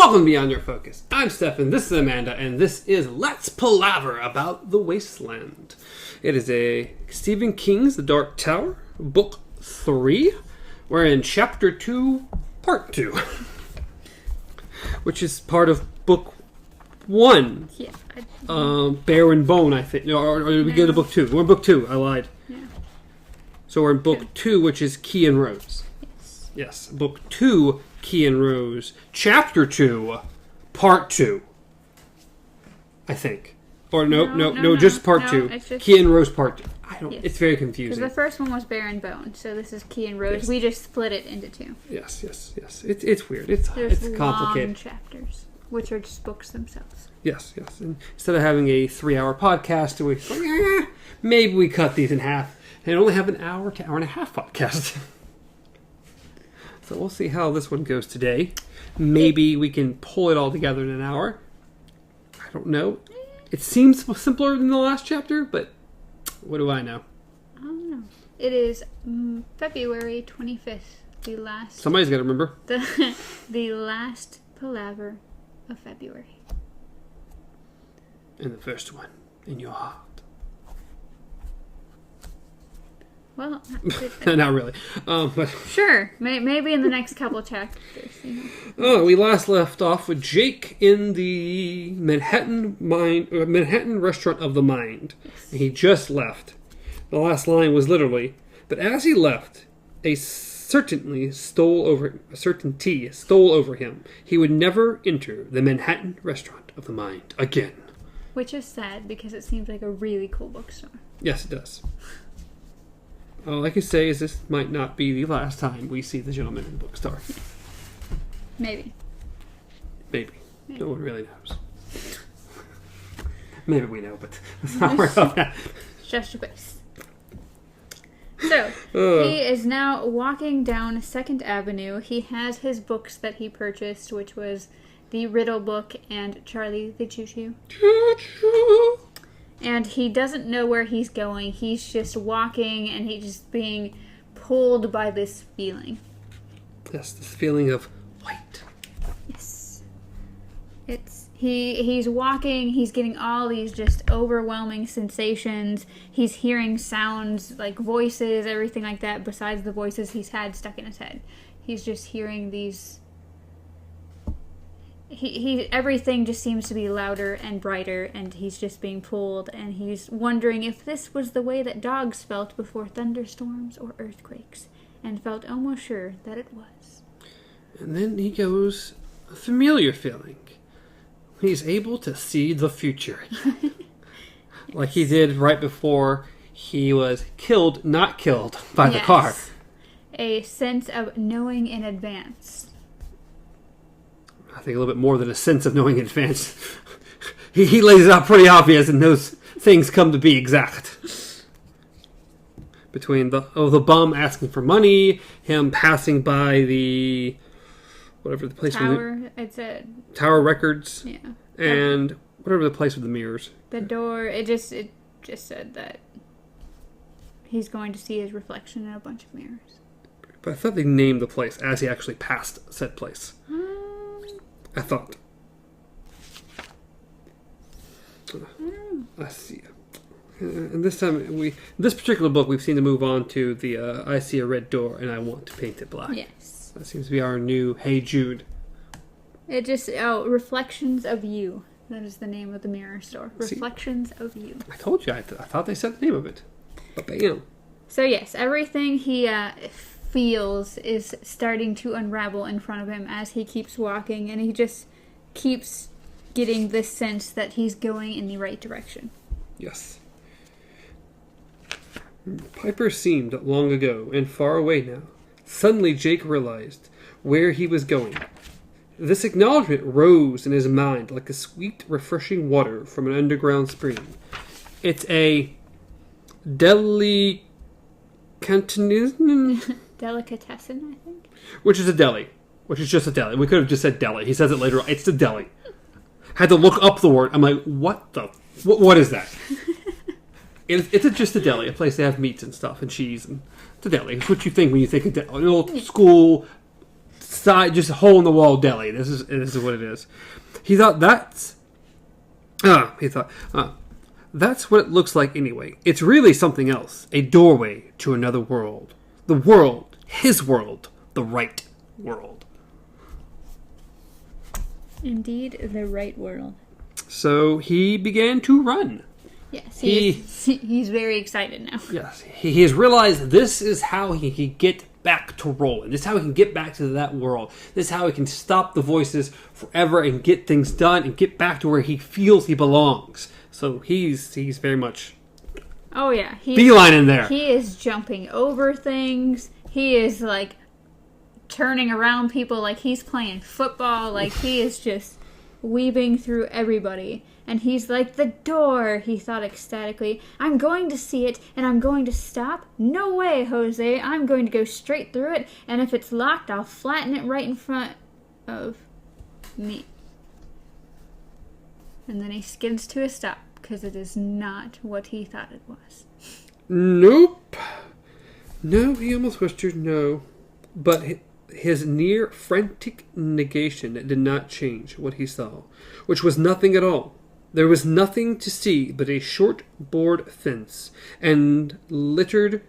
Welcome to Beyond Your Focus. I'm Stefan, this is Amanda, and this is Let's Palaver about the Wasteland. It is a Stephen King's The Dark Tower, Book 3. We're in Chapter 2, Part 2, which is part of Book 1. Yeah. Bear and Bone, I think. Or we go to Book 2. We're in Book 2. I lied. Yeah. So we're in Book 2, which is Key and Rose. Yes. Book 2, Key and Rose. Chapter 2, Part 2. I think. Or no, just Part 2. Just... Key and Rose Part 2. I don't. Yes. It's very confusing. Because the first one was Bear and Bone, so this is Key and Rose. Yes. We just split it into 2. Yes. It's weird. It's complicated. Long chapters, which are just books themselves. Yes. And instead of having a 3-hour podcast, maybe we cut these in half and only have an hour to hour and a half podcast. So we'll see how this one goes today. Maybe we can pull it all together in an hour. I don't know. It seems simpler than the last chapter, but what do I know? I don't know. It is February 25th, the last... Somebody's got to remember. The last Palaver of February. And the first one in your heart. Well, not really. But sure, maybe in the next couple of chapters. You know. Oh, we last left off with Jake in the Manhattan restaurant of the mind. Yes. And he just left. The last line was literally, "But as he left, a certainty stole over him. He would never enter the Manhattan restaurant of the mind again." Which is sad because it seems like a really cool bookstore. Yes, it does. All I can say is this might not be the last time we see the gentleman in the bookstore. Maybe. No one really knows. Maybe we know, but let's not worry about that. Just a base. So, he is now walking down 2nd Avenue. He has his books that he purchased, which was the Riddle book and Charlie the Choo-Choo. Choo-choo. And he doesn't know where he's going. He's just walking, and he's just being pulled by this feeling. Yes, this feeling of light. Yes. He's walking, he's getting all these just overwhelming sensations. He's hearing sounds, like voices, everything like that, besides the voices he's had stuck in his head. He's just hearing these... everything just seems to be louder and brighter, and he's just being pulled, and he's wondering if this was the way that dogs felt before thunderstorms or earthquakes, and felt almost sure that it was. And then he goes a familiar feeling. He's able to see the future. Yes. Like he did right before he was not killed by the car. A sense of knowing in advance. I think a little bit more than a sense of knowing in advance. he lays it out pretty obvious, and those things come to be exact. Between the bum asking for money, him passing by the whatever the place Tower. It's a Tower Records. Yeah. And whatever the place with the mirrors. The door. It just said that he's going to see his reflection in a bunch of mirrors. But I thought they named the place as he actually passed said place. I thought. I see. And this time, this particular book, we've seen to move on to the I see a red door and I want to paint it black. Yes. That seems to be our new Hey Jude. It just, Reflections of You. That is the name of the mirror store. Reflections of You. I told you, I thought they said the name of it. But bam. So yes, everything he feels is starting to unravel in front of him as he keeps walking, and he just keeps getting this sense that he's going in the right direction. Yes. Piper seemed long ago and far away now. Suddenly Jake realized where he was going. This acknowledgement rose in his mind like a sweet, refreshing water from an underground spring. It's a delicatessen, Delicatessen, I think. Which is a deli. Which is just a deli. We could have just said deli. He says it later on. It's the deli. Had to look up the word. I'm like, what is that? It's just a deli. A place they have meats and stuff and cheese. And it's a deli. It's what you think when you think of an old school side, just a hole in the wall deli. This is what it is. He thought that's what it looks like anyway. It's really something else. A doorway to another world. The world. His world. The right world. Indeed, the right world. So he began to run. Yes, he's very excited now. Yes, he has realized this is how he can get back to Roland. This is how he can get back to that world. This is how he can stop the voices forever and get things done and get back to where he feels he belongs. So he's very much beeline in there. He is jumping over things. He is like turning around people like he's playing football. Like he is just weaving through everybody. And he's like, the door, he thought ecstatically. I'm going to see it, and I'm going to stop. No way, Jose. I'm going to go straight through it, and if it's locked, I'll flatten it right in front of me. And then he skids to a stop, because it is not what he thought it was. Nope. No, he almost whispered no. But his near frantic negation did not change what he saw, which was nothing at all. There was nothing to see but a short board fence and a littered,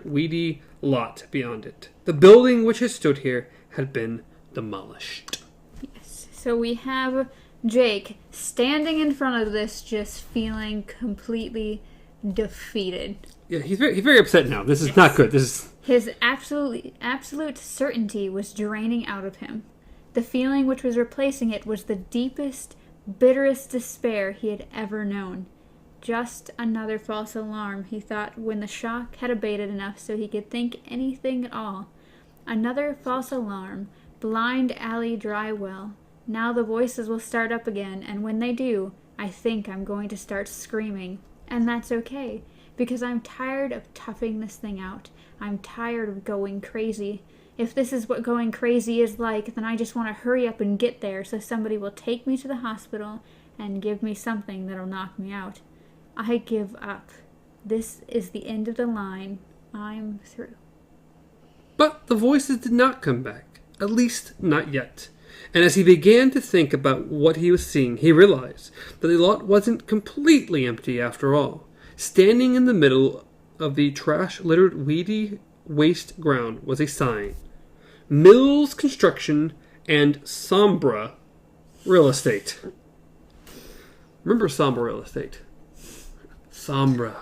weedy lot beyond it. The building which had stood here had been demolished. Yes. So we have Jake standing in front of this, just feeling completely defeated. Yeah, he's very upset now. This is not good. His absolute certainty was draining out of him. The feeling which was replacing it was the deepest, bitterest despair he had ever known. Just another false alarm, he thought, when the shock had abated enough so he could think anything at all. Another false alarm. Blind alley dry well. Now the voices will start up again, and when they do, I think I'm going to start screaming. And that's okay, because I'm tired of toughing this thing out. I'm tired of going crazy. If this is what going crazy is like, then I just want to hurry up and get there so somebody will take me to the hospital and give me something that'll knock me out. I give up. This is the end of the line. I'm through. But the voices did not come back. At least, not yet. And as he began to think about what he was seeing, he realized that the lot wasn't completely empty after all. Standing in the middle of the trash-littered, weedy waste ground was a sign. Mills Construction and Sombra Real Estate. Remember Sombra Real Estate? Sombra.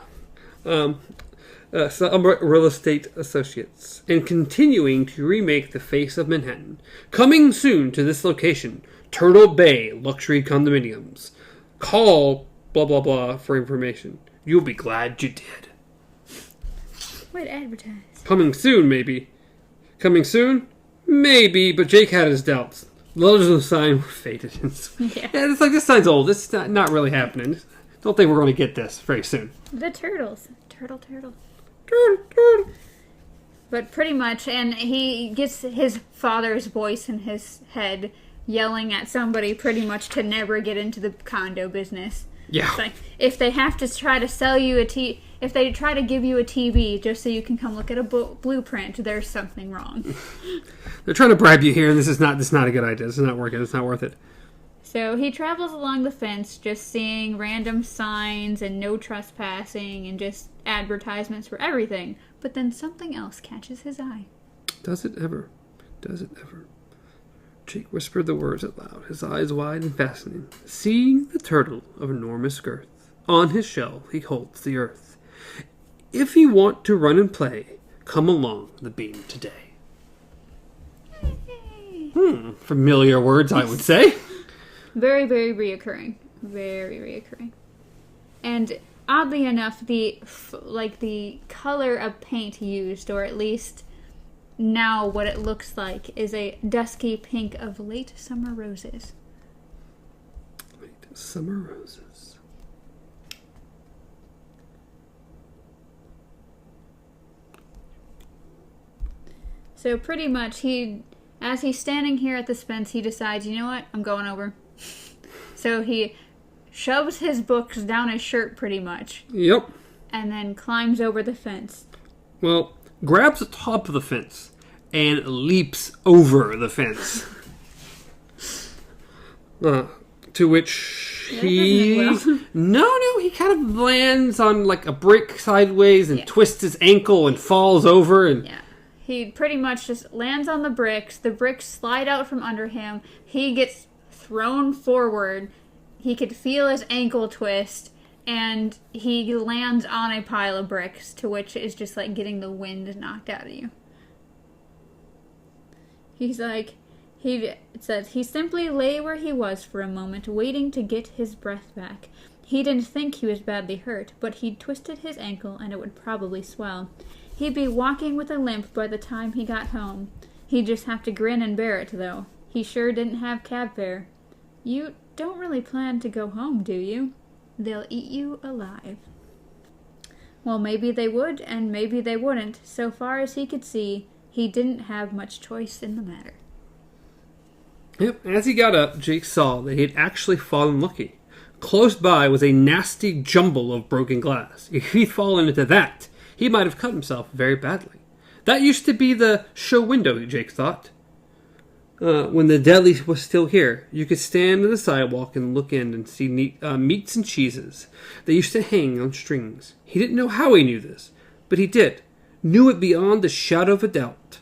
Sombra Real Estate Associates. And continuing to remake the face of Manhattan. Coming soon to this location. Turtle Bay Luxury Condominiums. Call blah blah blah for information. You'll be glad you did. What advertise? Coming soon, maybe. Coming soon? Maybe, but Jake had his doubts. The letters of the sign were faded. Yeah, it's like, this sign's old. This is not really happening. Don't think we're going to get this very soon. The turtles. Turtle. Turtle. But pretty much, and he gets his father's voice in his head yelling at somebody pretty much to never get into the condo business. Yeah. It's like, if they have to try to sell you if they try to give you a TV just so you can come look at a blueprint, there's something wrong. They're trying to bribe you here, and this is not a good idea. This is not working. It's not worth it. So he travels along the fence, just seeing random signs and no trespassing and just advertisements for everything. But then something else catches his eye. Does it ever? Does it ever? Jake whispered the words out loud, his eyes wide and fascinating. Seeing the turtle of enormous girth. On his shell he holds the earth. If you want to run and play, come along the beam today. Familiar words, I would say. Very, very reoccurring. Very reoccurring. And oddly enough, the color of paint used, or at least now what it looks like, is a dusky pink of late summer roses. Late summer roses. So pretty much, as he's standing here at this fence, he decides, you know what, I'm going over. So he shoves his books down his shirt pretty much. Yep. And then climbs over the fence. Well, grabs the top of the fence and leaps over the fence. To which he... No, he kind of lands on like a brick sideways and twists his ankle and falls over. And yeah. He pretty much just lands on the bricks slide out from under him, he gets thrown forward, he could feel his ankle twist, and he lands on a pile of bricks, to which is just like getting the wind knocked out of you. It says, he simply lay where he was for a moment, waiting to get his breath back. He didn't think he was badly hurt, but he'd twisted his ankle and it would probably swell. He'd be walking with a limp by the time he got home. He'd just have to grin and bear it, though. He sure didn't have cab fare. You don't really plan to go home, do you? They'll eat you alive. Well, maybe they would, and maybe they wouldn't. So far as he could see, he didn't have much choice in the matter. Yep. As he got up, Jake saw that he had actually fallen lucky. Close by was a nasty jumble of broken glass. If he'd fallen into that, he might have cut himself very badly. That used to be the show window, Jake thought. When the deli was still here, you could stand on the sidewalk and look in and see meats and cheeses. They used to hang on strings. He didn't know how he knew this, but he did. Knew it beyond the shadow of a doubt.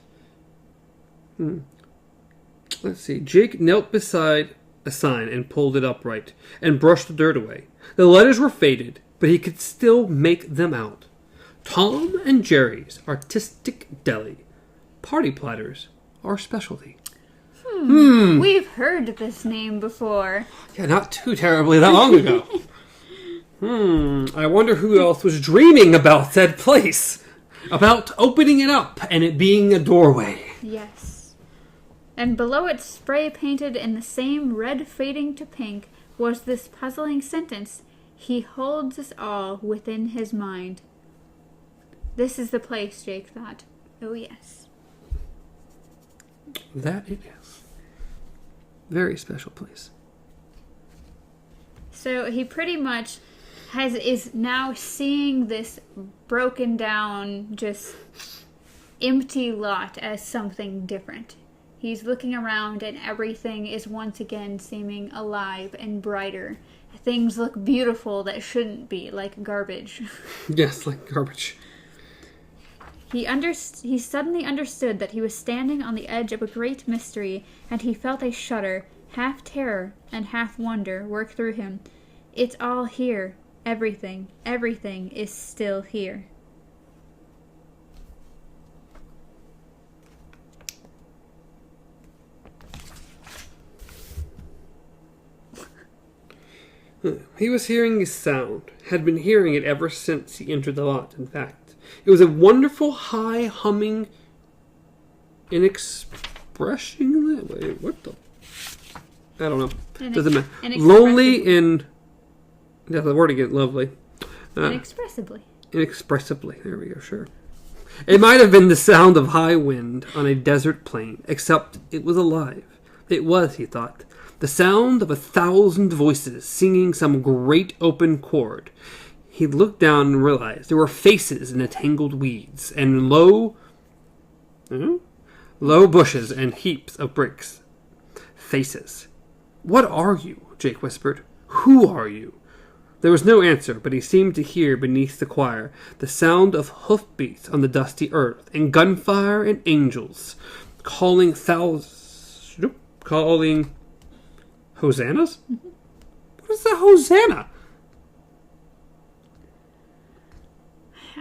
Let's see. Jake knelt beside a sign and pulled it upright and brushed the dirt away. The letters were faded, but he could still make them out. Tom and Jerry's Artistic Deli. Party platters are specialty. We've heard this name before. Yeah, not too terribly that long ago. I wonder who else was dreaming about that place. About opening it up and it being a doorway. Yes. And below it, spray painted in the same red fading to pink, was this puzzling sentence: he holds us all within his mind. This is the place, Jake thought. Oh, yes. That it is. Very special place. So he pretty much is now seeing this broken down, just empty lot as something different. He's looking around and everything is once again seeming alive and brighter. Things look beautiful that shouldn't be, like garbage. Yes, like garbage. He suddenly understood that he was standing on the edge of a great mystery, and he felt a shudder, half terror and half wonder, work through him. It's all here. Everything is still here. He was hearing a sound, had been hearing it ever since he entered the lot, in fact. It was a wonderful, high, humming, inexpressingly... Wait, what the... I don't know. Doesn't matter. Lonely in... Yeah, the word again, lovely. Inexpressibly. Inexpressibly. There we go, sure. It might have been the sound of high wind on a desert plain, except it was alive. It was, he thought, the sound of 1,000 voices singing some great open chord. He looked down and realized there were faces in the tangled weeds, and low bushes and heaps of bricks. Faces. What are you? Jake whispered. Who are you? There was no answer, but he seemed to hear beneath the choir the sound of hoofbeats on the dusty earth, and gunfire and angels calling hosannas? Mm-hmm. What is a hosanna?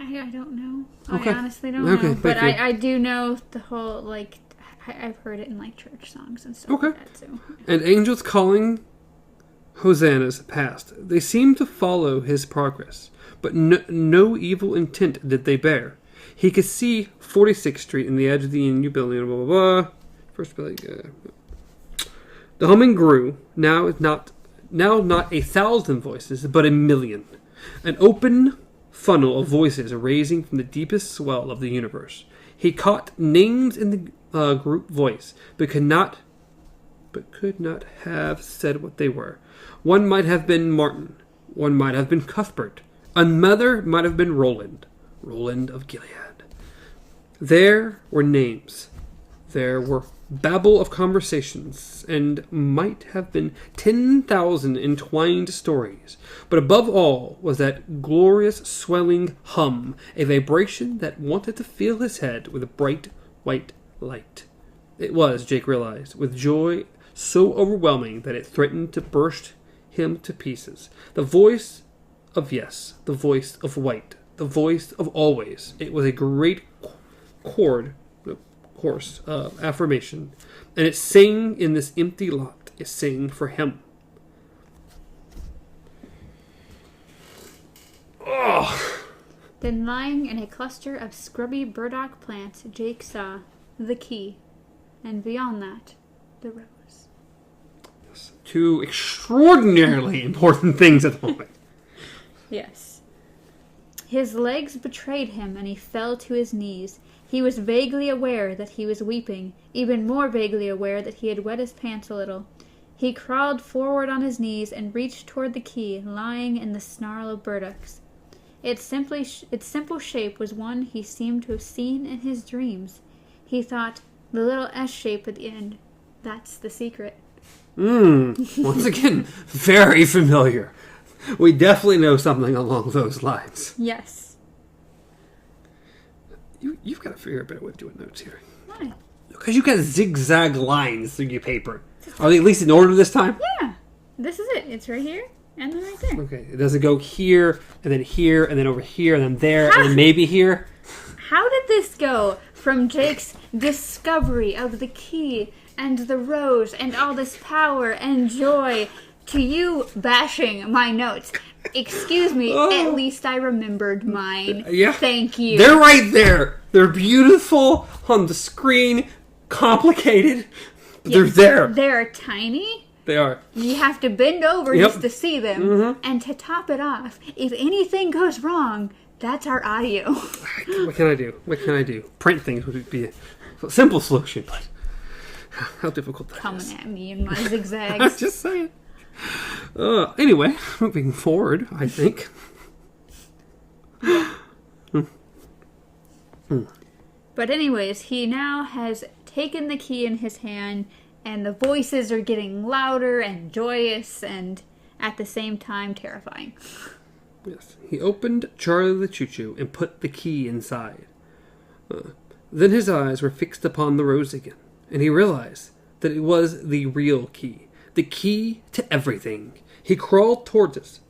I don't know. Okay. I honestly don't know. But I do know the whole, like, I've heard it in, like, church songs and stuff like that, so. And angels calling hosannas passed. They seemed to follow his progress, but no evil intent did they bear. He could see 46th Street in the edge of the new building, blah, blah, blah. First building, The humming grew. Now not 1,000 voices, but 1,000,000. An open funnel of voices rising from the deepest swell of the universe. He caught names in the group voice, but could not have said what they were. One might have been Martin. One might have been Cuthbert. Another might have been Roland of Gilead. There were names, There were babble of conversations, and might have been 10,000 entwined stories. But above all was that glorious swelling hum, a vibration that wanted to fill his head with a bright white light. It was, Jake realized, with joy so overwhelming that it threatened to burst him to pieces. The voice of yes, the voice of white, the voice of always. It was a great course of affirmation, and it sang in this empty lot. It sang for him. Oh. Then, lying in a cluster of scrubby burdock plants, Jake saw the key, and beyond that, the rose. Yes. Two extraordinarily important things at the moment. Yes. His legs betrayed him, and he fell to his knees. He was vaguely aware that he was weeping, even more vaguely aware that he had wet his pants a little. He crawled forward on his knees and reached toward the key, lying in the snarl of burdocks. Its simple shape was one he seemed to have seen in his dreams. He thought, the little S shape at the end, that's the secret. Once again, very familiar. We definitely know something along those lines. Yes. You've got to figure a better way of doing notes here. Why? Because you've got zigzag lines through your paper. Are they at least in order this time? Yeah. This is it. It's right here and then right there. Okay. It doesn't go here, and then over here, and then there, and then maybe here. How did this go from Jake's discovery of the key and the rose and all this power and joy to you bashing my notes? Excuse me, at least I remembered mine. Yeah. Thank you. They're right there. They're beautiful on the screen, complicated, but they're there. They're tiny. They are. You have to bend over just to see them. Mm-hmm. And to top it off, if anything goes wrong, that's our audio. What can I do? Print things would be a simple solution, but how difficult that is. Coming at me in my zigzags. I'm just saying. Anyway, moving forward, I think. But anyways, he now has taken the key in his hand, and the voices are getting louder and joyous and at the same time terrifying. Yes. He opened Charlie the Choo-Choo and put the key inside. Then his eyes were fixed upon the rose again, and he realized that it was the real key. The key to everything. He crawled toward it,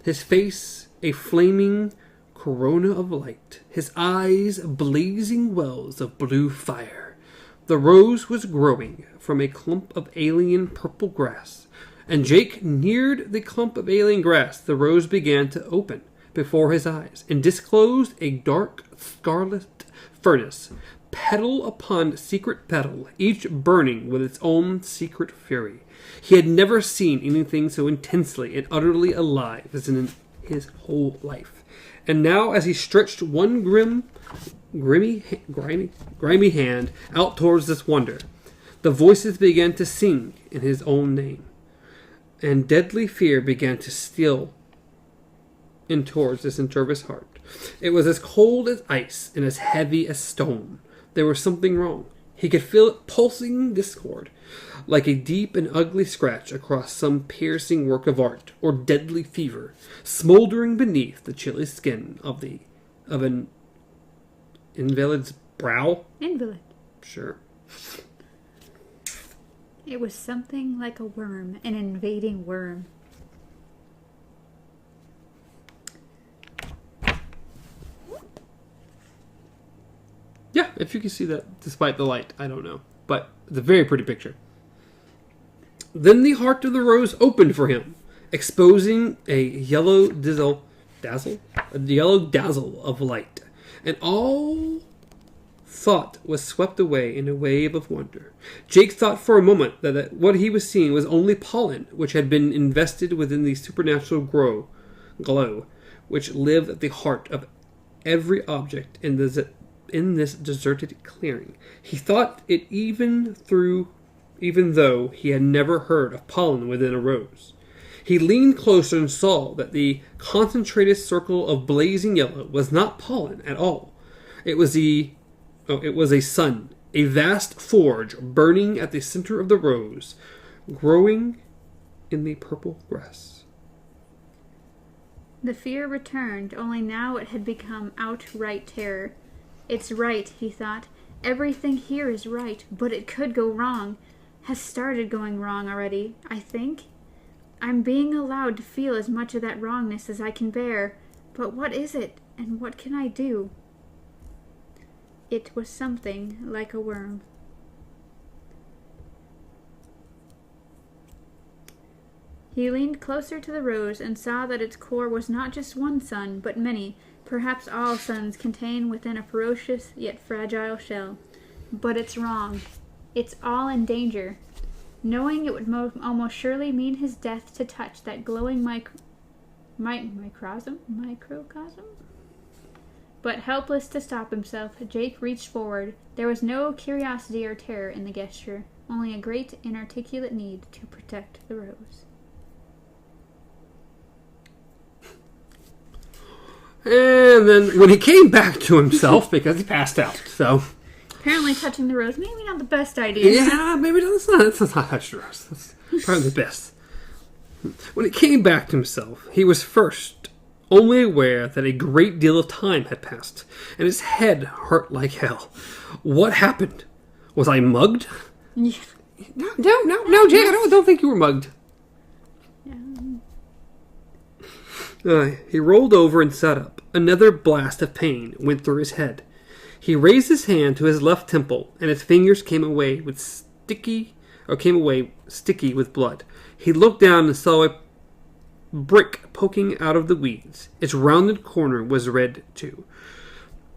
his face a flaming corona of light, his eyes blazing wells of blue fire. The rose was growing from a clump of alien purple grass, and Jake neared the clump of alien grass. The rose began to open before his eyes and disclosed a dark scarlet furnace, petal upon secret petal, each burning with its own secret fury. He had never seen anything so intensely and utterly alive as in his whole life. And now, as he stretched one grimy hand out towards this wonder, the voices began to sing in his own name, and deadly fear began to steal in towards this nervous heart. It was as cold as ice and as heavy as stone. There was something wrong. He could feel it pulsing discord, like a deep and ugly scratch across some piercing work of art, or deadly fever, smoldering beneath the chilly skin of an invalid's brow. Invalid. Sure. It was something like a worm, an invading worm. Yeah, if you can see that despite the light, I don't know. But it's a very pretty picture. Then the heart of the rose opened for him, exposing a yellow dazzle of light. And all thought was swept away in a wave of wonder. Jake thought for a moment that what he was seeing was only pollen, which had been invested within the supernatural glow, which lived at the heart of every object in this deserted clearing. He thought it even though he had never heard of pollen within a rose. He leaned closer and saw that the concentrated circle of blazing yellow was not pollen at all. It was a sun A vast forge burning at the center of the rose, growing in the purple grass. The fear returned, only now it had become outright terror. It's right, he thought. Everything here is right, but it could go wrong. Has started going wrong already, I think. I'm being allowed to feel as much of that wrongness as I can bear. But what is it, and what can I do? It was something like a worm. He leaned closer to the rose and saw that its core was not just one sun, but many. Perhaps all suns contained within a ferocious yet fragile shell. But it's wrong. It's all in danger. Knowing it would almost surely mean his death to touch that glowing microcosm? But helpless to stop himself, Jake reached forward. There was no curiosity or terror in the gesture, only a great inarticulate need to protect the rose. And then when he came back to himself, because he passed out, so... Apparently touching the rose, maybe not the best idea. Yeah, maybe that's not touch the rose. That's probably the best. When he came back to himself, he was first only aware that a great deal of time had passed, and his head hurt like hell. What happened? Was I mugged? Yeah. No, Jake, I don't think you were mugged. He rolled over and sat up. Another blast of pain went through his head. He raised his hand to his left temple, and his fingers came away sticky with blood. He looked down and saw a brick poking out of the weeds. Its rounded corner was red too.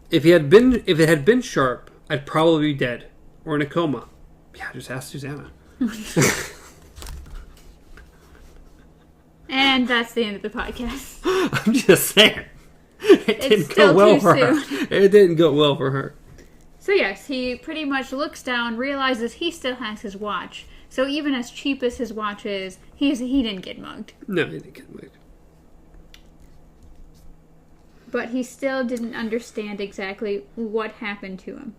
If it had been sharp, I'd probably be dead or in a coma. Yeah, just ask Susanna. And that's the end of the podcast. I'm just saying. It didn't go well for her. It didn't go well for her. So yes, he pretty much looks down, realizes he still has his watch. So even as cheap as his watch is, he didn't get mugged. No, he didn't get mugged. But he still didn't understand exactly what happened to him.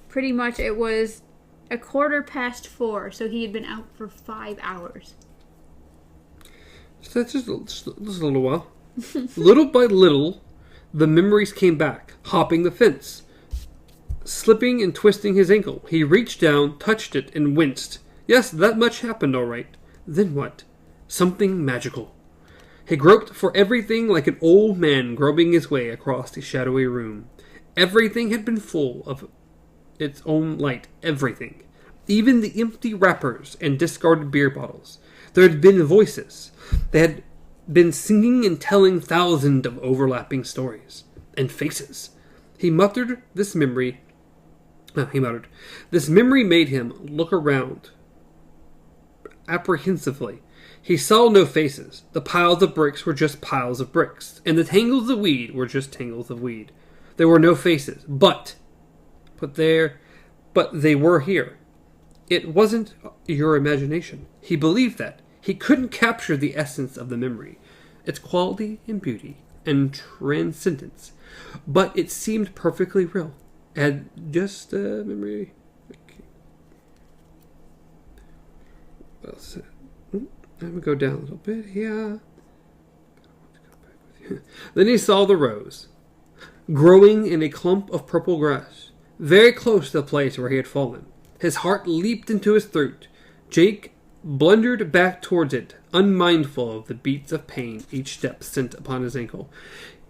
Pretty much it was 4:15, so he had been out for 5 hours. So that's just a little while. Little by little, the memories came back, hopping the fence, slipping and twisting his ankle. He reached down, touched it, and winced. Yes, that much happened all right. Then what? Something magical. He groped for everything like an old man groping his way across the shadowy room. Everything had been full of its own light. Everything. Even the empty wrappers and discarded beer bottles. There had been voices. They had been singing and telling thousands of overlapping stories. And faces. This memory made him look around apprehensively. He saw no faces. The piles of bricks were just piles of bricks. And the tangles of weed were just tangles of weed. There were no faces. But they were here. It wasn't your imagination. He believed that. He couldn't capture the essence of the memory, its quality and beauty and transcendence. But it seemed perfectly real. And just a memory. Okay. Well, so, I'm going to go down a little bit here. Then he saw the rose, growing in a clump of purple grass, very close to the place where he had fallen. His heart leaped into his throat. Jake blundered back towards it, unmindful of the beats of pain each step sent upon his ankle.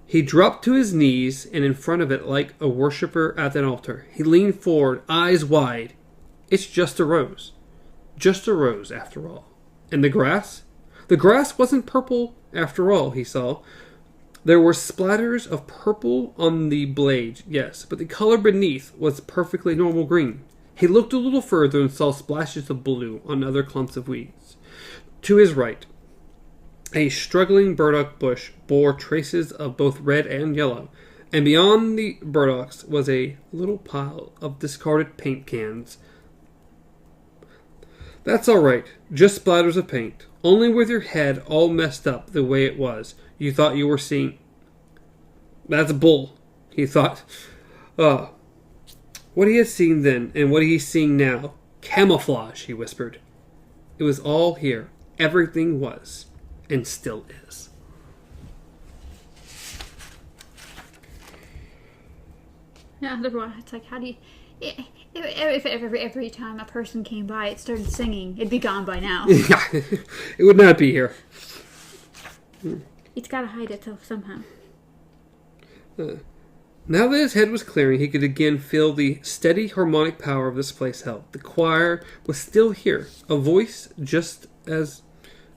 He dropped to his knees and in front of it like a worshipper at an altar. He leaned forward, eyes wide. It's just a rose. Just a rose, after all. And the grass? The grass wasn't purple, after all, he saw. There were splatters of purple on the blades, yes, but the color beneath was perfectly normal green. He looked a little further and saw splashes of blue on other clumps of weeds. To his right, a struggling burdock bush bore traces of both red and yellow, and beyond the burdocks was a little pile of discarded paint cans. That's all right, just splatters of paint. Only with your head all messed up the way it was, you thought you were seeing... That's bull, he thought. What he had seen then, and what he's seeing now. Camouflage, he whispered. It was all here. Everything was, and still is. Yeah, it's like, how do you... If every time a person came by, it started singing, it'd be gone by now. Yeah, it would not be here. It's got to hide itself somehow. Now that his head was clearing, he could again feel the steady harmonic power of this place held. The choir was still here, a voice just as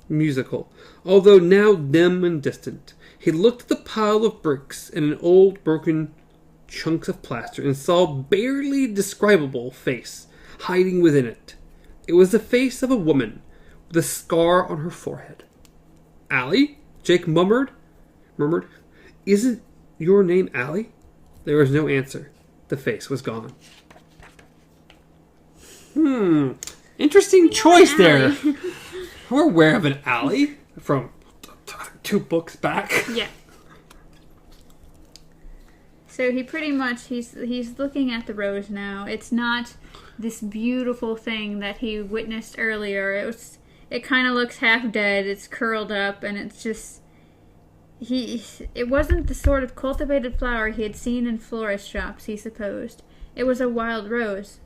musical, although now dim and distant. He looked at the pile of bricks and an old broken chunks of plaster and saw a barely describable face hiding within it. It was the face of a woman with a scar on her forehead. Allie? Jake murmured, "Isn't your name Allie?" There was no answer. The face was gone. Interesting choice there. We're aware of an Allie from 2 books back. Yeah. So he pretty much, he's looking at the rose now. It's not this beautiful thing that he witnessed earlier. It kind of looks half dead. It's curled up, and it's just... It wasn't the sort of cultivated flower he had seen in florist shops, he supposed. It was a wild rose.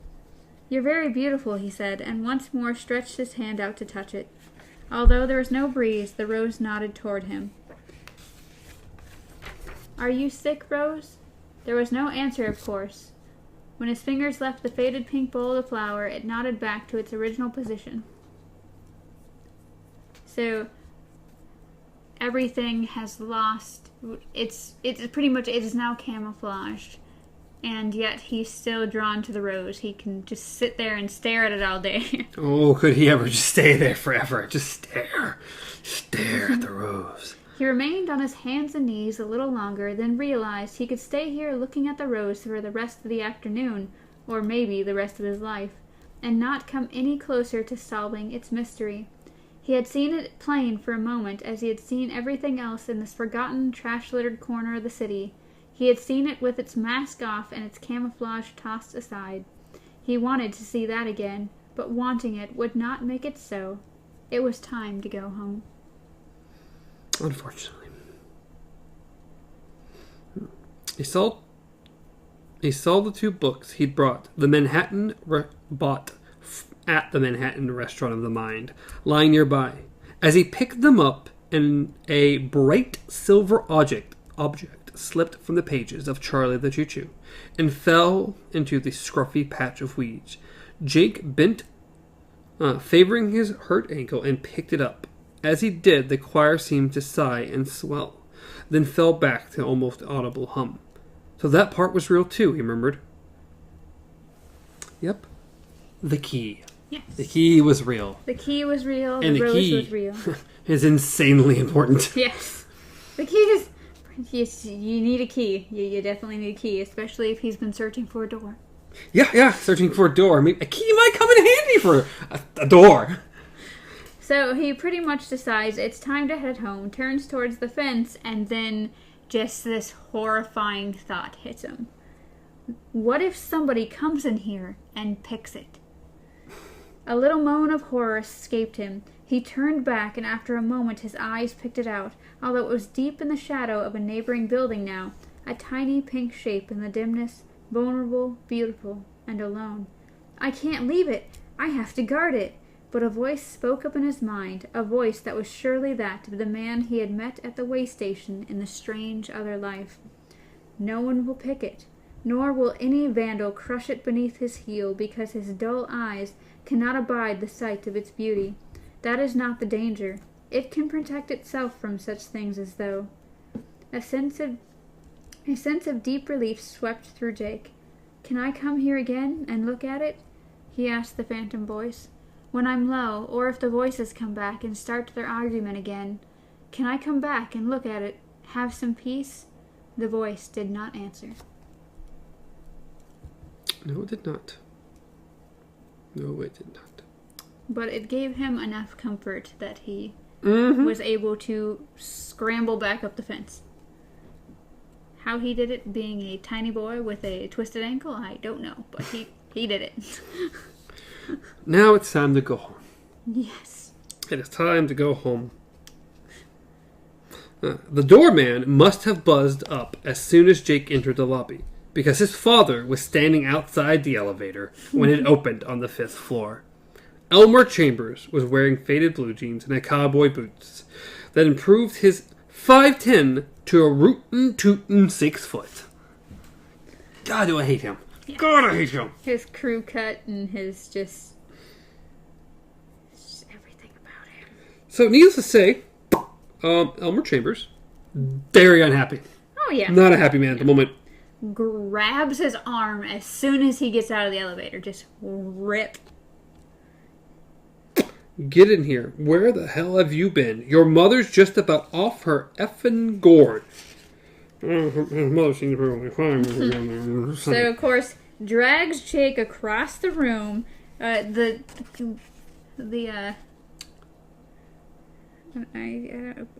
"You're very beautiful," he said, and once more stretched his hand out to touch it. Although there was no breeze, the rose nodded toward him. "Are you sick, Rose?" There was no answer, of course. When his fingers left the faded pink bowl of the flower, it nodded back to its original position. So... everything has lost. It's pretty much, it is now camouflaged, and yet he's still drawn to the rose. He can just sit there and stare at it all day. Oh, could he ever just stay there forever? Just stare at the rose. He remained on his hands and knees a little longer, then realized he could stay here looking at the rose for the rest of the afternoon, or maybe the rest of his life, and not come any closer to solving its mystery. He had seen it plain for a moment, as he had seen everything else in this forgotten, trash-littered corner of the city. He had seen it with its mask off and its camouflage tossed aside. He wanted to see that again, but wanting it would not make it so. It was time to go home. Unfortunately. He saw the 2 books he'd bought at the Manhattan restaurant of the mind, lying nearby. As he picked them up, a bright silver object slipped from the pages of Charlie the Choo-Choo and fell into the scruffy patch of weeds. Jake bent, favoring his hurt ankle, and picked it up. As he did, the choir seemed to sigh and swell, then fell back to almost audible hum. So that part was real too, he murmured. Yep. The key. Yes. The key was real. The key was real. And the rose was real. Is insanely important. Yes. The key is... Yes, you need a key. You definitely need a key, especially if he's been searching for a door. Yeah, searching for a door. I mean, a key might come in handy for a door. So he pretty much decides it's time to head home, turns towards the fence, and then just this horrifying thought hits him. What if somebody comes in here and picks it? A little moan of horror escaped him. He turned back, and after a moment his eyes picked it out, although it was deep in the shadow of a neighboring building now, a tiny pink shape in the dimness, vulnerable, beautiful, and alone. "I can't leave it. I have to guard it." But a voice spoke up in his mind, a voice that was surely that of the man he had met at the way station in the strange other life. "No one will pick it, nor will any vandal crush it beneath his heel, because his dull eyes cannot abide the sight of its beauty. That is not the danger. It can protect itself from such things as though." A sense of deep relief swept through Jake. "Can I come here again and look at it?" he asked the phantom voice. "When I'm low, or if the voices come back and start their argument again, can I come back and look at it, have some peace?" The voice did not answer. No, it did not. No, it did not. But it gave him enough comfort that he was able to scramble back up the fence. How he did it, being a tiny boy with a twisted ankle, I don't know, but he did it. Now it's time to go home. Yes. It is time to go home. The doorman must have buzzed up as soon as Jake entered the lobby, because his father was standing outside the elevator when it opened on the 5th floor. Elmer Chambers was wearing faded blue jeans and a cowboy boots that improved his 5'10" to a rootin' tootin' 6 foot. God, do I hate him. Yeah. God, I hate him. His crew cut and his just everything about him. So, needless to say, Elmer Chambers, very unhappy. Oh, yeah. Not a happy man at the moment. Grabs his arm as soon as he gets out of the elevator. Just rip. Get in here. Where the hell have you been? Your mother's just about off her effing gourd. His mother seems really fine. So, of course, drags Jake across the room. I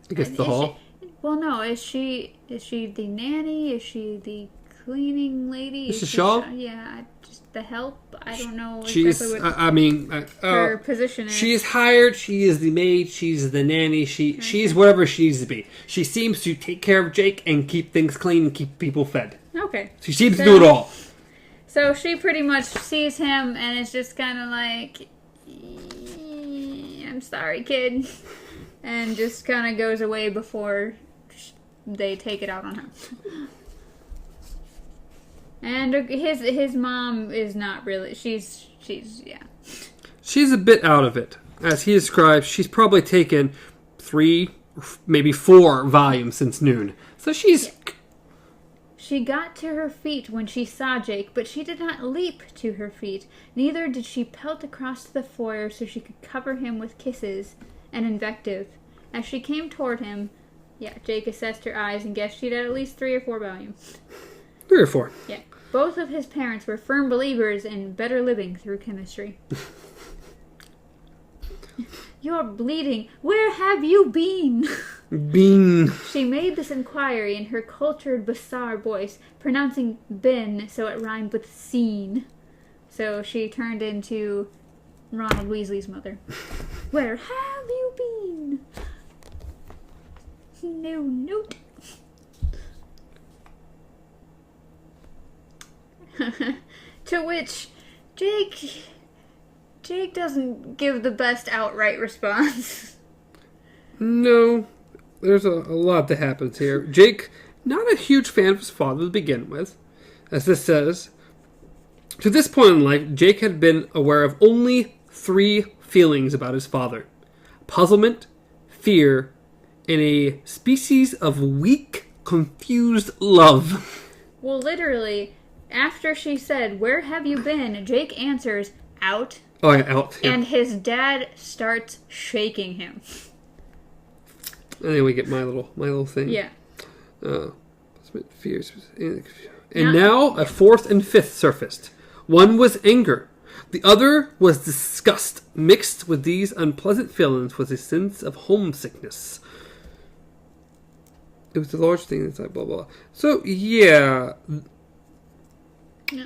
guess the hall? No. Is she the nanny? Is she the cleaning lady? Mrs. Shaw? Yeah, just the help. I don't know she's, exactly what her position is. She is hired. She is the maid. She's the nanny. She's whatever she needs to be. She seems to take care of Jake and keep things clean and keep people fed. Okay. She seems to do it all. So she pretty much sees him and is just kind of like, I'm sorry, kid. And just kind of goes away before they take it out on her. And his mom is not really. She's yeah. She's a bit out of it. As he describes, she's probably taken 3, maybe 4 volumes since noon. So she's... Yeah. She got to her feet when she saw Jake, but she did not leap to her feet. Neither did she pelt across the foyer so she could cover him with kisses and invective. As she came toward him, Jake assessed her eyes and guessed she'd had at least 3 or 4 volumes. 3 or 4. Yeah. Both of his parents were firm believers in better living through chemistry. You're bleeding. Where have you been? She made this inquiry in her cultured, bizarre voice, pronouncing "been" so it rhymed with "seen." So she turned into Ronald Weasley's mother. Where have you been? No note. To which Jake doesn't give the best outright response. No, there's a lot that happens here. Jake, not a huge fan of his father to begin with. As this says, to this point in life, Jake had been aware of only 3 feelings about his father. Puzzlement, fear, and a species of weak, confused love. Well, literally... After she said, "Where have you been?" Jake answers, "Out." Oh, yeah, out. Yeah. And his dad starts shaking him. And then we get my little thing. Yeah. Fears. And now a 4th and 5th surfaced. One was anger. The other was disgust. Mixed with these unpleasant feelings was a sense of homesickness. It was the large thing inside, blah, blah. So, yeah...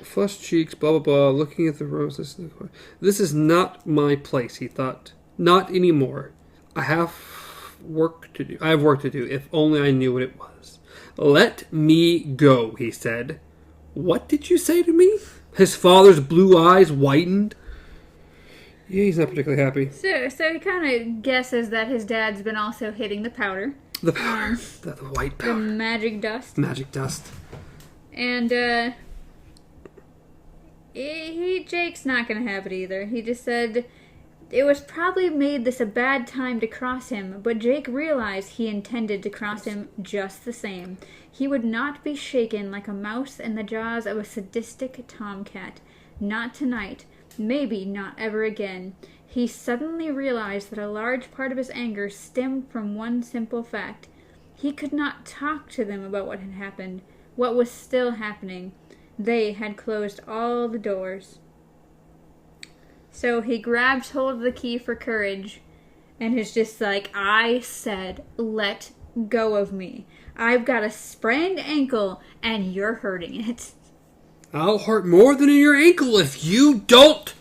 Flushed cheeks, blah, blah, blah, looking at the roses. This is not my place, he thought. Not anymore. I have work to do. If only I knew what it was. Let me go, he said. What did you say to me? His father's blue eyes widened. Yeah, he's not particularly happy. So he kind of guesses that his dad's been also hitting the powder. The powder. The white powder. The magic dust. Magic dust. And, Jake's not going to have it either. He just said it was probably made this a bad time to cross him, but Jake realized he intended to cross him just the same. He would not be shaken like a mouse in the jaws of a sadistic tomcat. Not tonight. Maybe not ever again. He suddenly realized that a large part of his anger stemmed from one simple fact. He could not talk to them about what had happened, what was still happening. They had closed all the doors. So he grabs hold of the key for courage and is just like, I said, let go of me. I've got a sprained ankle, and you're hurting it. I'll hurt more than your ankle if you don't.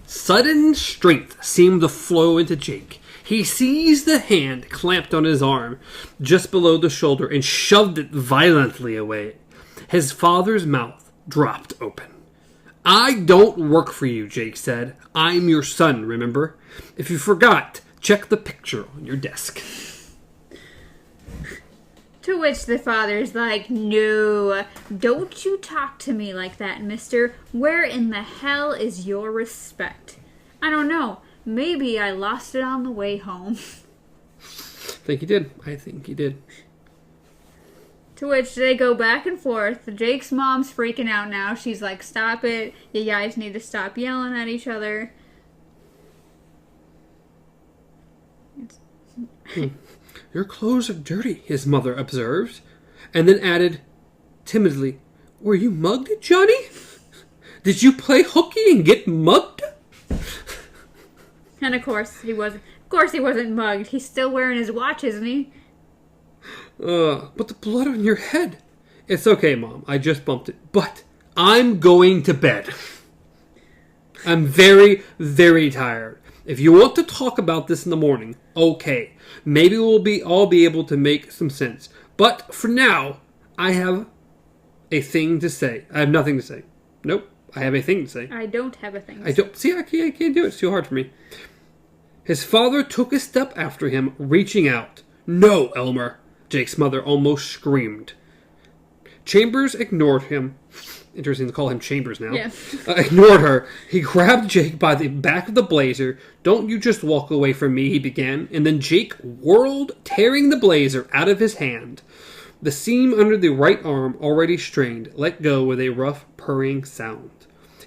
Sudden strength seemed to flow into Jake. He seized the hand clamped on his arm just below the shoulder and shoved it violently away. His father's mouth dropped open. I don't work for you, Jake said. I'm your son, remember? If you forgot, check the picture on your desk. To which the father's like, no, don't you talk to me like that, mister. Where in the hell is your respect? I don't know. Maybe I lost it on the way home. I think he did. To which they go back and forth. Jake's mom's freaking out now. She's like, stop it. You guys need to stop yelling at each other. Your clothes are dirty, his mother observed, and then added timidly, were you mugged, Johnny? Did you play hooky and get mugged? And of course he wasn't mugged. He's still wearing his watch, isn't he? But the blood on your head. It's okay, Mom. I just bumped it. But I'm going to bed. I'm very, very tired. If you want to talk about this in the morning, okay. Maybe I'll be able to make some sense. But for now, I have a thing to say. I have nothing to say. Nope. I have a thing to say. I don't have a thing to say. I can't do it. It's too hard for me. His father took a step after him, reaching out. No, Elmer, Jake's mother almost screamed. Chambers ignored him. Interesting to call him Chambers now. Yeah. Ignored her. He grabbed Jake by the back of the blazer. Don't you just walk away from me, he began. And then Jake whirled, tearing the blazer out of his hand. The seam under the right arm, already strained, let go with a rough, purring sound.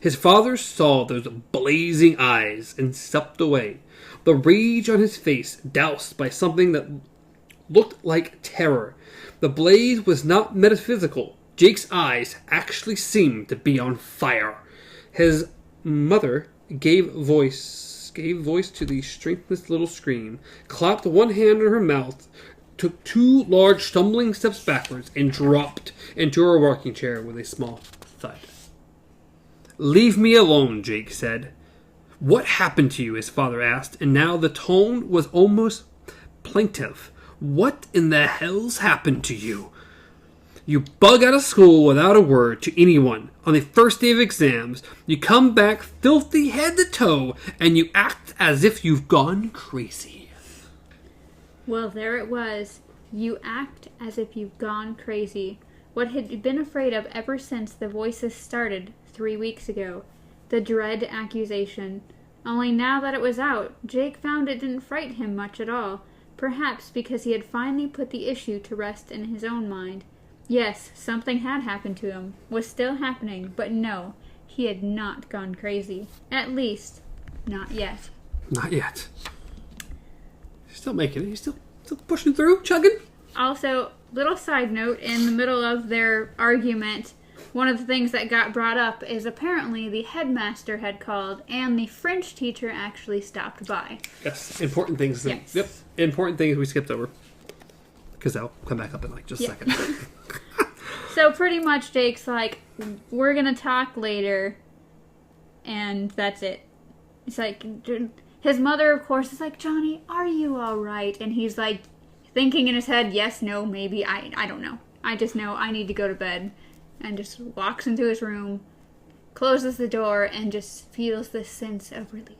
His father saw those blazing eyes and stepped away. The rage on his face doused by something that looked like terror. The blaze was not metaphysical. Jake's eyes actually seemed to be on fire. His mother gave voice to the strengthless little scream, clapped one hand on her mouth, took 2 large stumbling steps backwards, and dropped into her rocking chair with a small thud. Leave me alone, Jake said. What happened to you? His father asked, and now the tone was almost plaintive. What in the hell's happened to you? You bug out of school without a word to anyone. On the first day of exams, you come back filthy head to toe, and you act as if you've gone crazy. Well, there it was. You act as if you've gone crazy. What he'd been afraid of ever since the voices started 3 weeks ago. The dread accusation. Only now that it was out, Jake found it didn't frighten him much at all. Perhaps because he had finally put the issue to rest in his own mind. Yes, something had happened to him, was still happening, but no, he had not gone crazy. At least, not yet. Not yet. He's still making it. He's still pushing through, chugging. Also, little side note, in the middle of their argument, one of the things that got brought up is apparently the headmaster had called and the French teacher actually stopped by. Yes, important things. Yes. Yep, important things we skipped over. Because they'll come back up in like just a second. So pretty much Jake's like, we're going to talk later, and that's it. It's like, his mother, of course, is like, Johnny, are you all right? And he's like, thinking in his head, yes, no, maybe, I don't know. I just know I need to go to bed. And just walks into his room, closes the door, and just feels this sense of relief.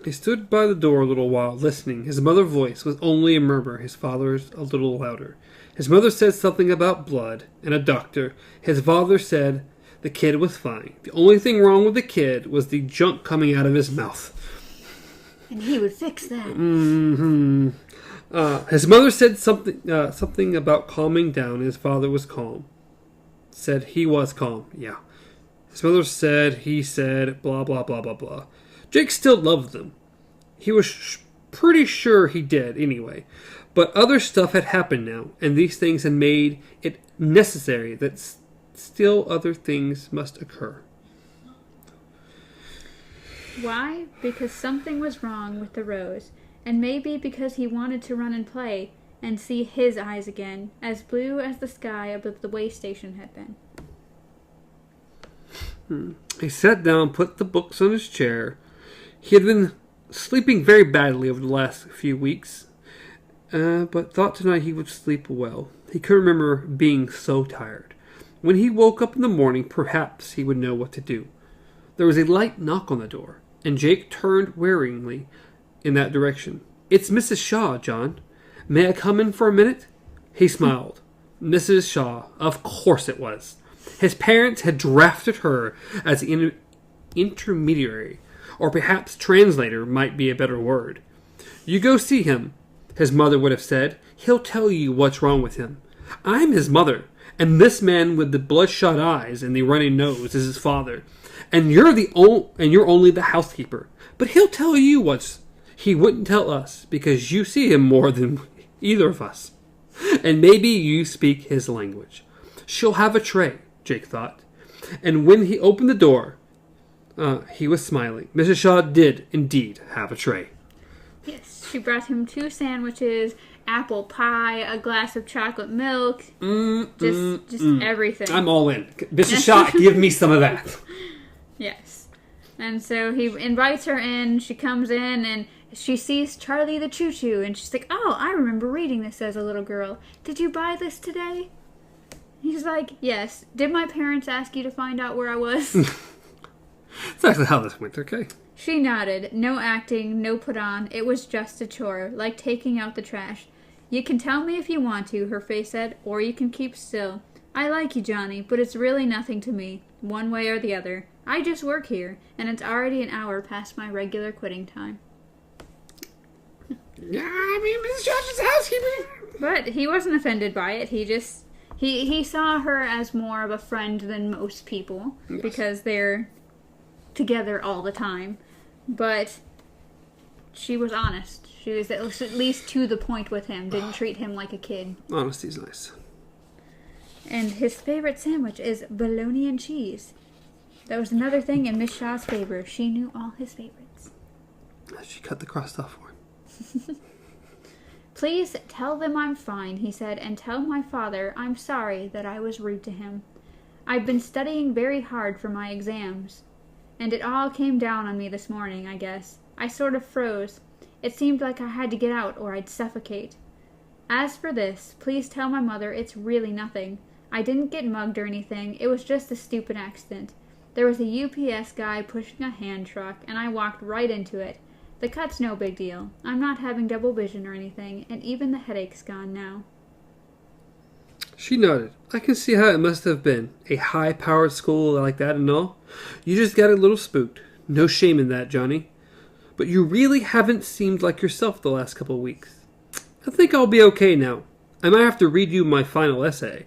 He stood by the door a little while, listening. His mother's voice was only a murmur, his father's a little louder. His mother said something about blood and a doctor. His father said the kid was fine. The only thing wrong with the kid was the junk coming out of his mouth. And he would fix that. Mm-hmm. His mother said something about calming down. His father was calm. Said he was calm. Yeah. His mother said, he said, blah, blah, blah, blah, blah. Jake still loved them. He was pretty sure he did anyway. But other stuff had happened now, and these things had made it necessary that still other things must occur. Why? Because something was wrong with the rose, and maybe because he wanted to run and play and see his eyes again, as blue as the sky above the way station had been. He sat down, put the books on his chair. He had been sleeping very badly over the last few weeks, but thought tonight he would sleep well. He couldn't remember being so tired. When he woke up in the morning, perhaps he would know what to do. There was a light knock on the door, and Jake turned waringly in that direction. "It's Mrs. Shaw, John. May I come in for a minute?" He smiled. Mrs. Shaw. Of course it was. His parents had drafted her as the intermediary, or perhaps translator might be a better word. "You go see him," his mother would have said. "He'll tell you what's wrong with him. I'm his mother, and this man with the bloodshot eyes and the runny nose is his father. And you're only the housekeeper. But he'll tell you what's... He wouldn't tell us, because you see him more than either of us. And maybe you speak his language." She'll have a tray, Jake thought. And when he opened the door, he was smiling. Mrs. Shaw did indeed have a tray. Yes, she brought him 2 sandwiches, apple pie, a glass of chocolate milk, just everything. I'm all in. Mrs. Shaw, give me some of that. Yes. And so he invites her in, she comes in, and she sees Charlie the Choo-Choo, and she's like, "Oh, I remember reading this as a little girl. Did you buy this today?" He's like, "Yes. Did my parents ask you to find out where I was?" That's actually how this went, okay? She nodded. No acting, no put on. It was just a chore, like taking out the trash. "You can tell me if you want to," her face said, "or you can keep still. I like you, Johnny, but it's really nothing to me, one way or the other. I just work here, and it's already an hour past my regular quitting time." Yeah, I mean, Mrs. Shaw's housekeeper. But he wasn't offended by it. He saw her as more of a friend than most people, yes, because they're together all the time. But she was honest. She was at least to the point with him. Didn't treat him like a kid. Honesty's nice. And his favorite sandwich is bologna and cheese. That was another thing in Miss Shaw's favor. She knew all his favorites. She cut the crust off for him. "Please tell them I'm fine," he said, "and tell my father I'm sorry that I was rude to him. I've been studying very hard for my exams, and it all came down on me this morning, I guess. I sort of froze. It seemed like I had to get out or I'd suffocate. As for this, please tell my mother it's really nothing. I didn't get mugged or anything. It was just a stupid accident. There was a UPS guy pushing a hand truck, and I walked right into it. The cut's no big deal. I'm not having double vision or anything, and even the headache's gone now." She nodded. "I can see how it must have been. A high-powered school like that and all. You just got a little spooked. No shame in that, Johnny. But you really haven't seemed like yourself the last couple of weeks. I think I'll be okay now. I might have to read you my final essay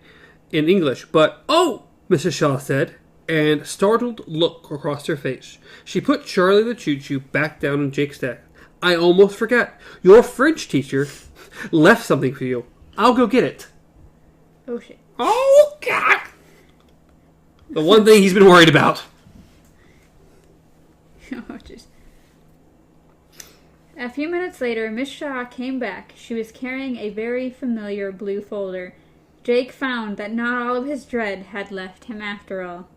in English, but..." "Oh!" Mrs. Shaw said, and startled look across her face. She put Charlie the Choo-Choo back down on Jake's desk. "I almost forgot. Your French teacher left something for you. I'll go get it." Oh, shit. Oh, God! The one thing he's been worried about. Oh, just... A few minutes later, Miss Shaw came back. She was carrying a very familiar blue folder. Jake found that not all of his dread had left him after all.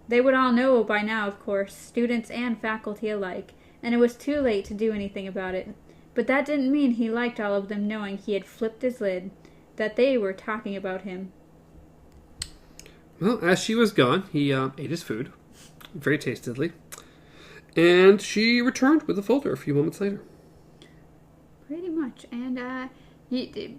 They would all know by now, of course, students and faculty alike, and it was too late to do anything about it. But that didn't mean he liked all of them knowing he had flipped his lid, that they were talking about him. Well, as she was gone, he ate his food, very tastily, and she returned with the folder a few moments later. Pretty much, and he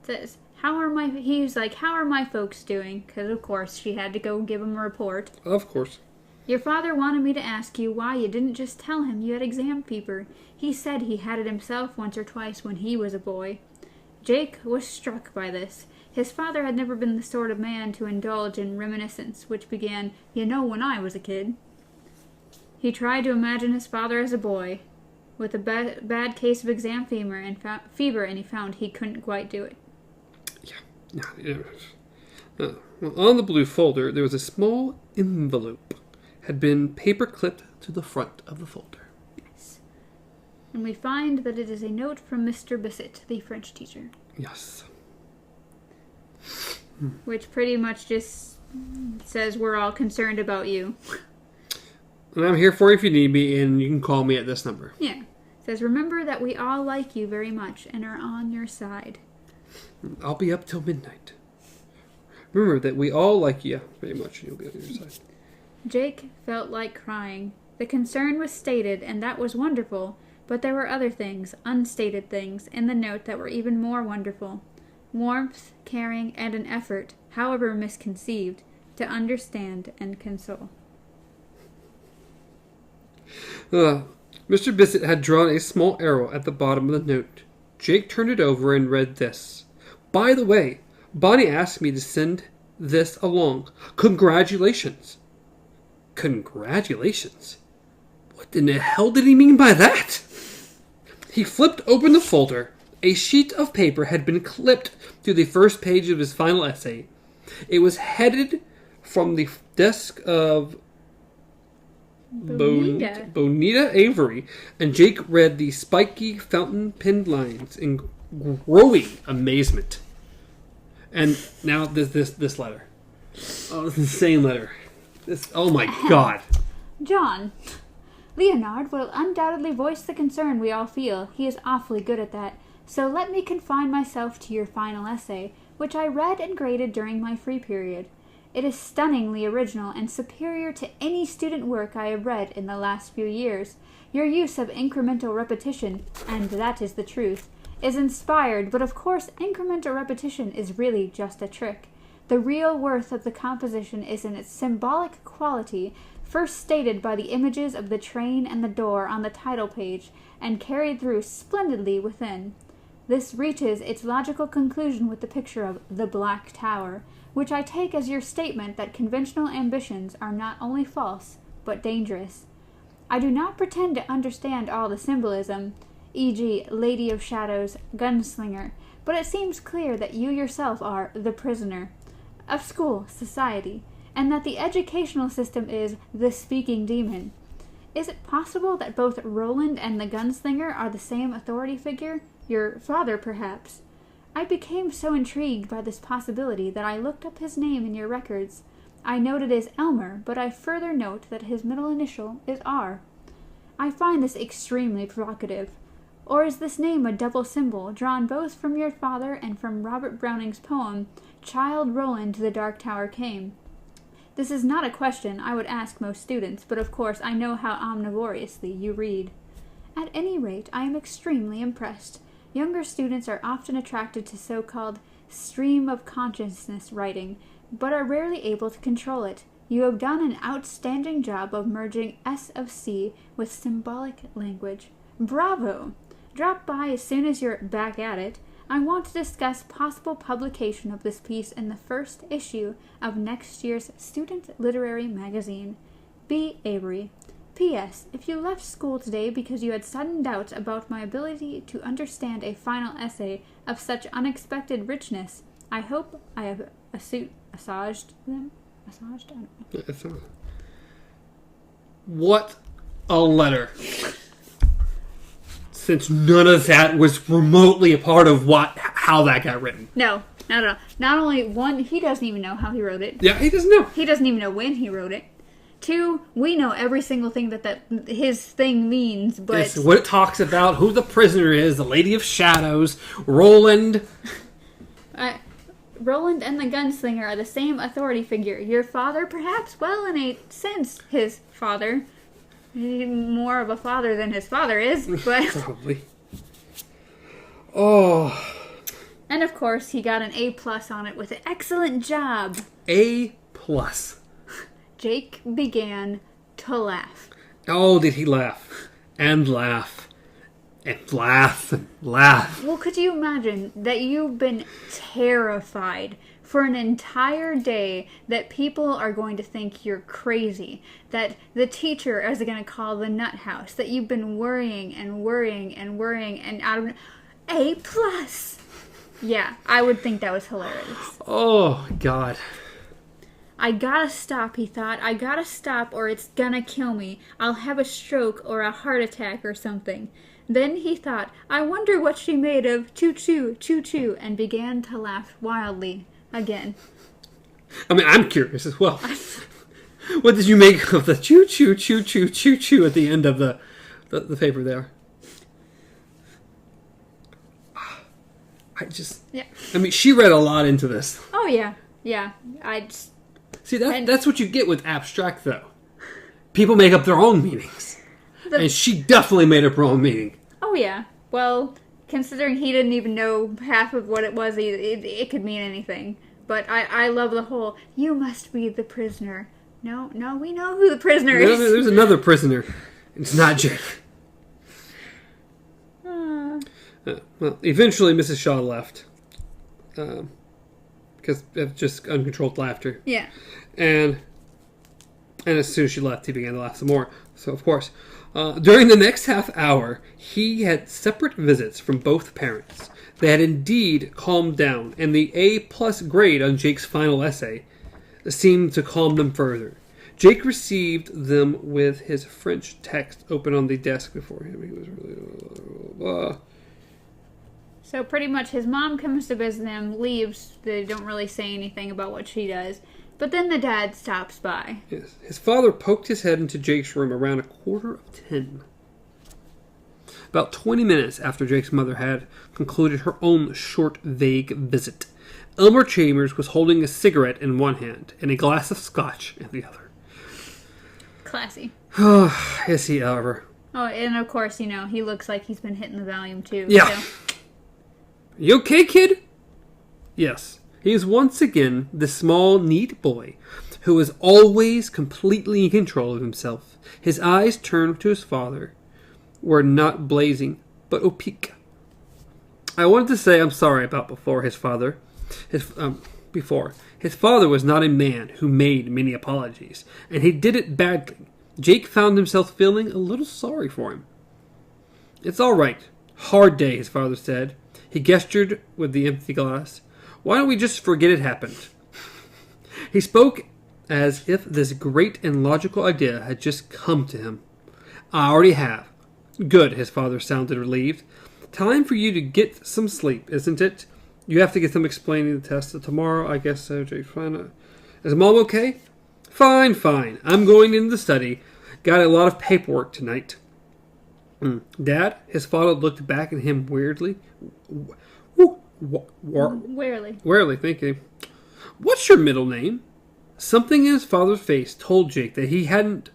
says, he's like, "How are my folks doing?" Because, of course, she had to go give him a report. Of course. "Your father wanted me to ask you why you didn't just tell him you had exam fever. He said he had it himself once or twice when he was a boy." Jake was struck by this. His father had never been the sort of man to indulge in reminiscence, which began, "when I was a kid." He tried to imagine his father as a boy, with a bad case of exam fever, and he found he couldn't quite do it. Well, on the blue folder, there was a small envelope. Had been paper clipped to the front of the folder. Yes. And we find that it is a note from Mr. Bissett, the French teacher. Yes. Which pretty much just says we're all concerned about you. And I'm here for you if you need me, and you can call me at this number. Yeah. It says, remember that we all like you very much and are on your side. I'll be up till midnight. Remember that we all like you very much, and you'll be on your side. Jake felt like crying. The concern was stated, and that was wonderful, but there were other things, unstated things, in the note that were even more wonderful. Warmth, caring, and an effort, however misconceived, to understand and console. Mr. Bissett had drawn a small arrow at the bottom of the note. Jake turned it over and read this. By the way, Bonnie asked me to send this along. Congratulations. Congratulations? What in the hell did he mean by that? He flipped open the folder. A sheet of paper had been clipped to the first page of his final essay. It was headed from the desk of Bonita Avery, and Jake read the spiky fountain-penned lines in growing amazement. And now this letter. Oh, this insane letter. Oh my God. John, Leonard will undoubtedly voice the concern we all feel. He is awfully good at that. So let me confine myself to your final essay, which I read and graded during my free period. It is stunningly original and superior to any student work I have read in the last few years. Your use of incremental repetition, and that is the truth, is inspired, but of course incremental repetition is really just a trick. The real worth of the composition is in its symbolic quality, first stated by the images of the train and the door on the title page, and carried through splendidly within. This reaches its logical conclusion with the picture of the Black Tower, which I take as your statement that conventional ambitions are not only false, but dangerous. I do not pretend to understand all the symbolism, e.g. Lady of Shadows, Gunslinger, but it seems clear that you yourself are the prisoner of school, society, and that the educational system is the speaking demon. Is it possible that both Roland and the Gunslinger are the same authority figure? Your father, perhaps? I became so intrigued by this possibility that I looked up his name in your records. I note it is Elmer, but I further note that his middle initial is R. I find this extremely provocative. Or is this name a double symbol, drawn both from your father and from Robert Browning's poem, Child Roland to the Dark Tower Came? This is not a question I would ask most students, but of course I know how omnivorously you read. At any rate, I am extremely impressed. Younger students are often attracted to so-called stream of consciousness writing, but are rarely able to control it. You have done an outstanding job of merging S of C with symbolic language. Bravo! Drop by as soon as you're back at it. I want to discuss possible publication of this piece in the first issue of next year's Student Literary Magazine. B. Avery. P.S. If you left school today because you had sudden doubts about my ability to understand a final essay of such unexpected richness, I hope I have assuaged them. Massaged? I don't know. What a letter. Since none of that was remotely a part of how that got written. No, not at all. Not only one, he doesn't even know how he wrote it. Yeah, he doesn't know. He doesn't even know when he wrote it. Two, we know every single thing that his thing means, but... It's what it talks about, who the prisoner is, the Lady of Shadows, Roland... Roland and the Gunslinger are the same authority figure. Your father, perhaps? Well, in a sense, his father. He's more of a father than his father is, but... Probably. Oh. And of course, he got an A+ on it with an excellent job. A+. Jake began to laugh. Oh, did he laugh. And laugh. And laugh. And laugh. Well, could you imagine that you've been terrified for an entire day that people are going to think you're crazy, that the teacher is going to call the nut house, that you've been worrying and worrying and worrying and out of A+. Yeah, I would think that was hilarious. Oh, God. I gotta stop, he thought. I gotta stop or it's gonna kill me. I'll have a stroke or a heart attack or something. Then he thought, I wonder what she made of. Choo-choo, choo-choo, and began to laugh wildly again. I mean, I'm curious as well. What did you make of the choo-choo, choo-choo, choo-choo at the end of the paper there? Yeah. I mean, she read a lot into this. Oh, yeah. Yeah. See, that's what you get with abstract, though. People make up their own meanings. And she definitely made up her own meaning. Oh, yeah. Well, considering he didn't even know half of what it was, it could mean anything. But I love the whole, you must be the prisoner. No, we know who the prisoner is. There's another prisoner. It's not Jake. Well, eventually Mrs. Shaw left. Because of just uncontrolled laughter. Yeah. And as soon as she left, he began to laugh some more. So, of course. During the next half hour, he had separate visits from both parents. They had indeed calmed down, and the A+ grade on Jake's final essay seemed to calm them further. Jake received them with his French text open on the desk before him. He was really... So pretty much his mom comes to visit him, leaves. They don't really say anything about what she does. But then the dad stops by. Yes. His father poked his head into Jake's room around 9:45. About 20 minutes after Jake's mother had concluded her own short, vague visit, Elmer Chambers was holding a cigarette in one hand and a glass of scotch in the other. Classy. Oh, is he ever. Oh, and of course, he looks like he's been hitting the Valium too. Yeah. So. You okay, kid? Yes. He is once again the small, neat boy who is always completely in control of himself. His eyes turned to his father were not blazing, but opaque. I wanted to say I'm sorry about his father. His father was not a man who made many apologies, and he did it badly. Jake found himself feeling a little sorry for him. It's all right. Hard day, his father said. He gestured with the empty glass. Why don't we just forget it happened? He spoke as if this great and logical idea had just come to him. I already have. Good, his father sounded relieved. Time for you to get some sleep, isn't it? You have to get some explaining the test tomorrow, I guess so, Jake. Fine. Is Mom okay? Fine. I'm going into the study. Got a lot of paperwork tonight. Dad? His father looked back at him weirdly. Warily, thank you. What's your middle name? Something in his father's face told Jake that he had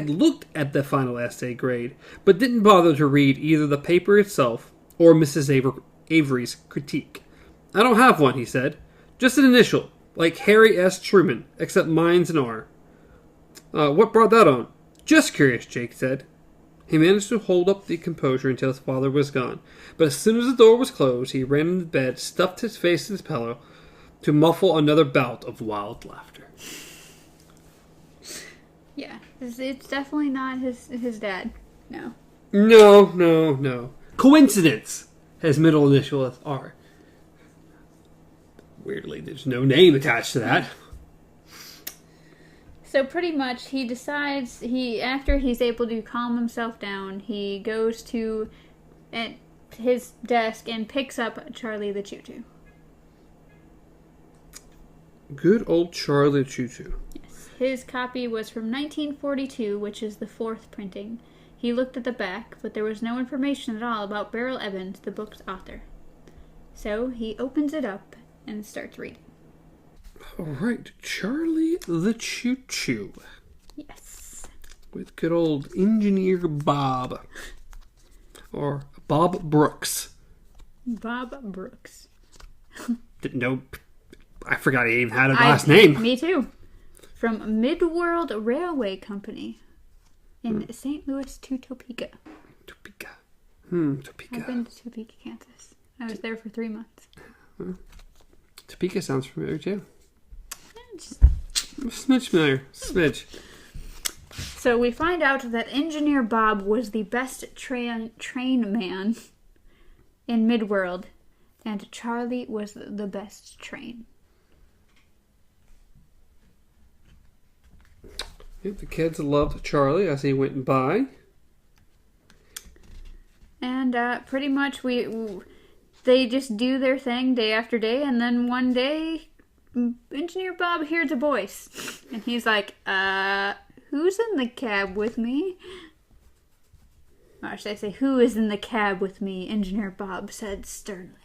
looked at the final essay grade, but didn't bother to read either the paper itself or Mrs. Avery's critique. I don't have one, he said. Just an initial, like Harry S. Truman, except mine's an R. What brought that on? Just curious, Jake said. He managed to hold up the composure until his father was gone, but as soon as the door was closed, he ran into bed, stuffed his face in his pillow to muffle another bout of wild laughter. Yeah, it's definitely not his dad. No. No. Coincidence. His middle initial is R. Weirdly, there's no name attached to that. So pretty much he decides, after he's able to calm himself down, he goes to his desk and picks up Charlie the Choo-Choo. Good old Charlie the Choo-Choo. Yes. His copy was from 1942, which is the 4th printing. He looked at the back, but there was no information at all about Beryl Evans, the book's author. So he opens it up and starts reading. All right, Charlie the Choo-Choo. Yes. With good old Engineer Bob. Or Bob Brooks. Bob Brooks. Didn't know. I forgot he even had a last name. Me too. From Midworld Railway Company in St. Louis to Topeka. Topeka. I've been to Topeka, Kansas. I was there for 3 months. Topeka sounds familiar too. Smidge familiar. Smidge. So we find out that Engineer Bob was the best train man in Midworld, and Charlie was the best train. Yep, the kids loved Charlie as he went by. And pretty much they just do their thing day after day, and then one day Engineer Bob hears a voice, and he's like, who's in the cab with me? Or should I say, who is in the cab with me? Engineer Bob said sternly.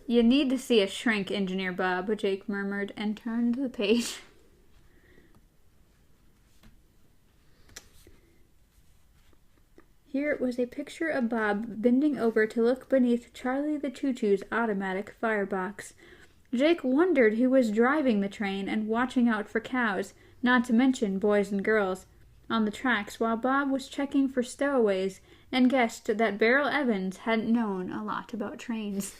You need to see a shrink, Engineer Bob, Jake murmured, and turned the page. Here was a picture of Bob bending over to look beneath Charlie the Choo-Choo's automatic firebox. Jake wondered who was driving the train and watching out for cows, not to mention boys and girls, on the tracks while Bob was checking for stowaways and guessed that Beryl Evans hadn't known a lot about trains.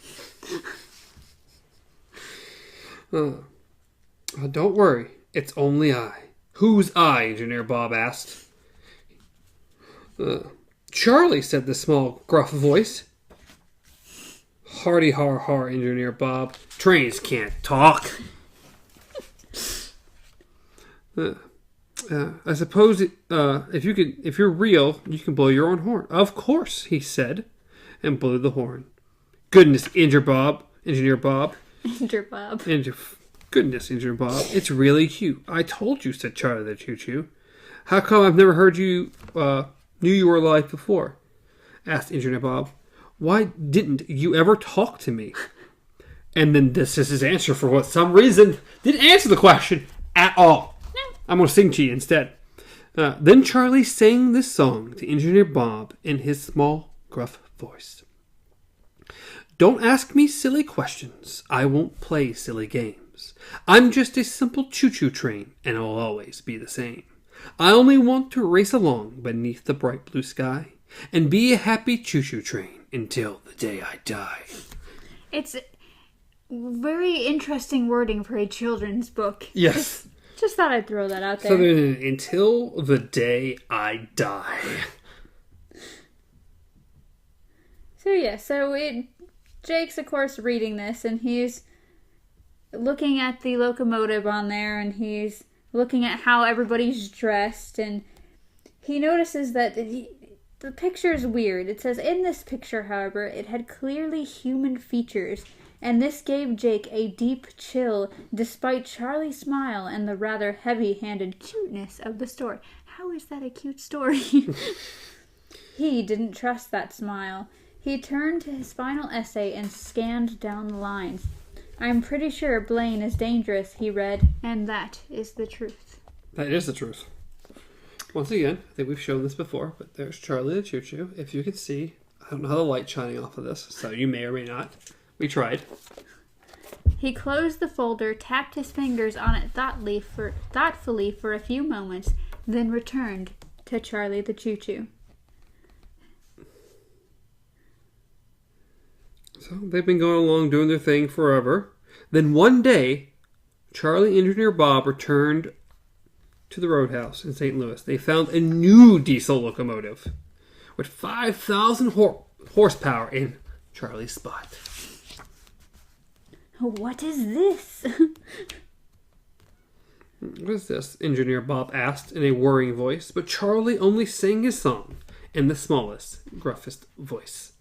Don't worry, it's only I. Who's I? Engineer Bob asked. Charlie, said the small, gruff voice. Hardy har har, Engineer Bob. Trains can't talk. I suppose if you're real, you can blow your own horn. Of course, he said, and blew the horn. Goodness, Engineer Bob. Goodness, Engineer Bob. It's really cute. I told you, said Charlie the Choo-Choo. How come I've never heard you, knew you were alive before? Asked Engineer Bob. Why didn't you ever talk to me? And then this is his answer for some reason. Didn't answer the question at all. I'm going to sing to you instead. Then Charlie sang this song to Engineer Bob in his small, gruff voice. Don't ask me silly questions. I won't play silly games. I'm just a simple choo-choo train, and I'll always be the same. I only want to race along beneath the bright blue sky and be a happy choo-choo train until the day I die. It's very interesting wording for a children's book. Yes. Just thought I'd throw that out there. So then, until the day I die. Jake's, of course, reading this, and he's looking at the locomotive on there, and he's looking at how everybody's dressed, and he notices that the picture is weird. It says, in this picture, however, it had clearly human features, and this gave Jake a deep chill, despite Charlie's smile and the rather heavy-handed cuteness of the story. How is that a cute story? He didn't trust that smile. He turned to his final essay and scanned down the lines. I'm pretty sure Blaine is dangerous, he read, and that is the truth. That is the truth. Once again, I think we've shown this before, but there's Charlie the Choo-Choo. If you can see, I don't know how the light's shining off of this, so you may or may not. We tried. He closed the folder, tapped his fingers on it thoughtfully for a few moments, then returned to Charlie the Choo-Choo. So they've been going along doing their thing forever. Then one day, Charlie and Engineer Bob returned to the roadhouse in St. Louis. They found a new diesel locomotive with 5,000 horsepower in Charlie's spot. What is this? What is this? Engineer Bob asked in a worrying voice, but Charlie only sang his song in the smallest, gruffest voice.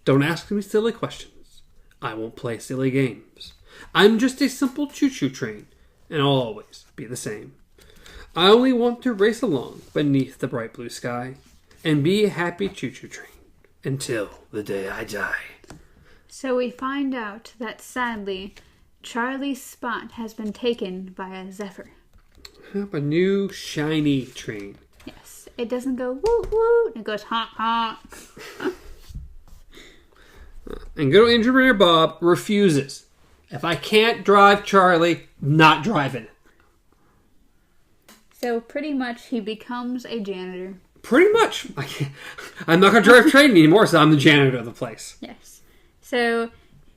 Don't ask me silly questions. I won't play silly games. I'm just a simple choo-choo train, and I'll always be the same. I only want to race along beneath the bright blue sky and be a happy choo-choo train until the day I die. So we find out that, sadly, Charlie's spot has been taken by a Zephyr. Yep, a new shiny train. Yes, it doesn't go woot woot, it goes honk honk. And good old Engineer Bob refuses. If I can't drive Charlie, not driving. So pretty much he becomes a janitor. Pretty much. I'm not going to drive train anymore, so I'm the janitor of the place. Yes. So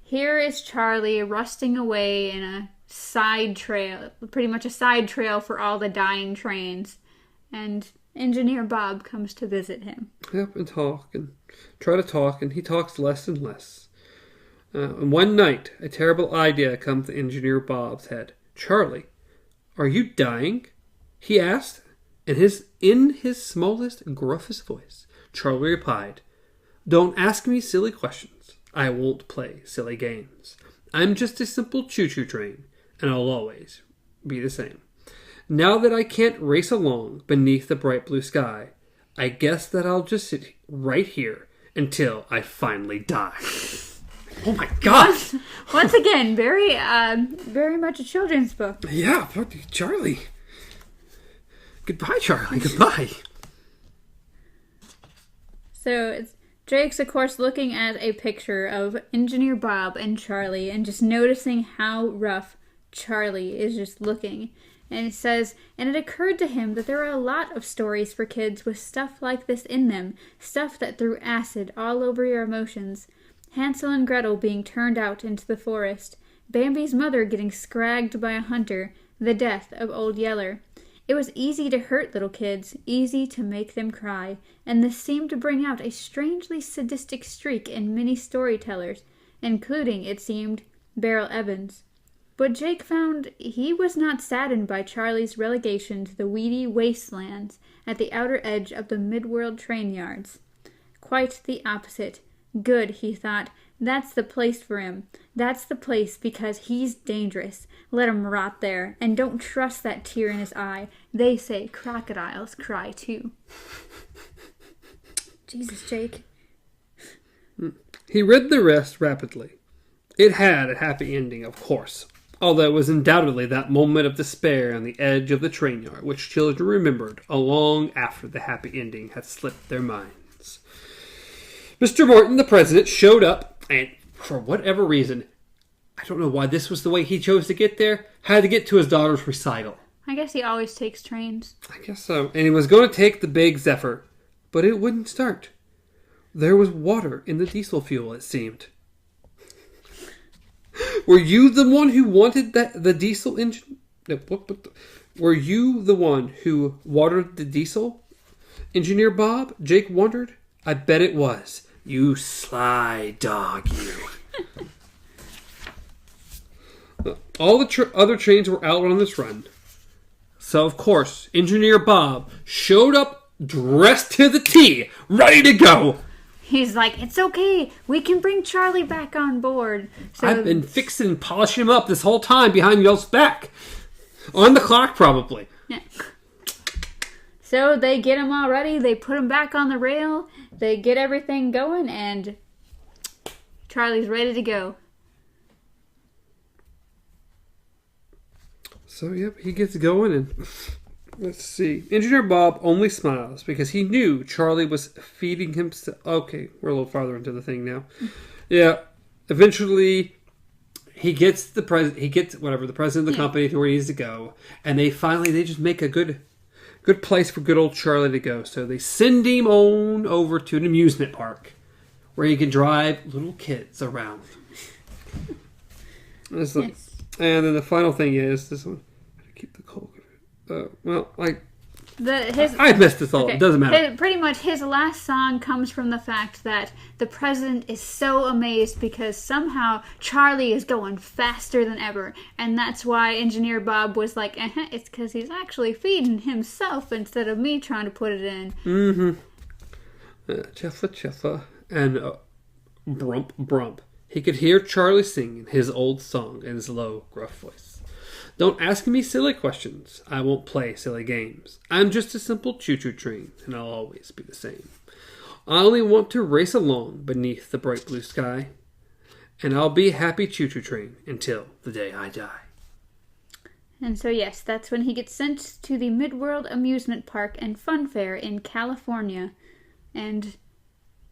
here is Charlie rusting away in a side trail, pretty much a side trail for all the dying trains. And Engineer Bob comes to visit him. Yep, and talk, and try to talk, and he talks less and less. And one night, a terrible idea comes to Engineer Bob's head. Charlie, Are you dying? He asked. In his smallest, gruffest voice, Charlie replied, Don't ask me silly questions. I won't play silly games. I'm just a simple choo-choo train, and I'll always be the same. Now that I can't race along beneath the bright blue sky, I guess that I'll just sit right here until I finally die. Oh my God! Once again, very much a children's book. Yeah, Charlie. Goodbye, Charlie. Goodbye. So Jake's, of course, looking at a picture of Engineer Bob and Charlie and just noticing how rough Charlie is just looking. And it says, and it occurred to him that there are a lot of stories for kids with stuff like this in them, stuff that threw acid all over your emotions. Hansel and Gretel being turned out into the forest, Bambi's mother getting scragged by a hunter, the death of Old Yeller. It was easy to hurt little kids, easy to make them cry, and this seemed to bring out a strangely sadistic streak in many storytellers, including, it seemed, Beryl Evans. But Jake found he was not saddened by Charlie's relegation to the weedy wastelands at the outer edge of the Midworld train yards. Quite the opposite. Good, he thought. That's the place for him. That's the place because he's dangerous. Let him rot there, and don't trust that tear in his eye. They say crocodiles cry too. Jesus, Jake. He read the rest rapidly. It had a happy ending, of course, although it was undoubtedly that moment of despair on the edge of the train yard which children remembered long after the happy ending had slipped their minds. Mr. Morton, the president, showed up, and for whatever reason, I don't know why this was the way he chose to get there, had to get to his daughter's recital. I guess he always takes trains. I guess so. And he was going to take the big Zephyr, but it wouldn't start. There was water in the diesel fuel, it seemed. Were you the one who wanted the diesel engine? Were you the one who watered the diesel? Engineer Bob? Jake wondered. I bet it was. You sly dog, you. All the other trains were out on this run. So, of course, Engineer Bob showed up dressed to the T, ready to go. He's like, it's okay. We can bring Charlie back on board. So, I've been fixing and polishing him up this whole time behind y'all's back. On the clock, probably. Yeah. So they get him all ready. They put him back on the rail. They get everything going, and Charlie's ready to go. So, yep, he gets going, and let's see. Engineer Bob only smiles because he knew Charlie was feeding himself. Okay, we're a little farther into the thing now. Yeah, eventually he gets the president of the company to where he needs to go, and they just make a good place for good old Charlie to go. So they send him on over to an amusement park where he can drive little kids around. Yes. And then the final thing is this one. Keep the cold. I messed this all up. It doesn't matter. Pretty much his last song comes from the fact that the president is so amazed because somehow Charlie is going faster than ever. And that's why Engineer Bob was like, it's because he's actually feeding himself instead of me trying to put it in. Mm-hmm. Cheffa, cheffa, and brump, brump. He could hear Charlie singing his old song in his low, gruff voice. Don't ask me silly questions. I won't play silly games. I'm just a simple choo-choo train, and I'll always be the same. I only want to race along beneath the bright blue sky, and I'll be a happy choo-choo train until the day I die. And so, yes, that's when he gets sent to the Midworld Amusement Park and Fun Fair in California, and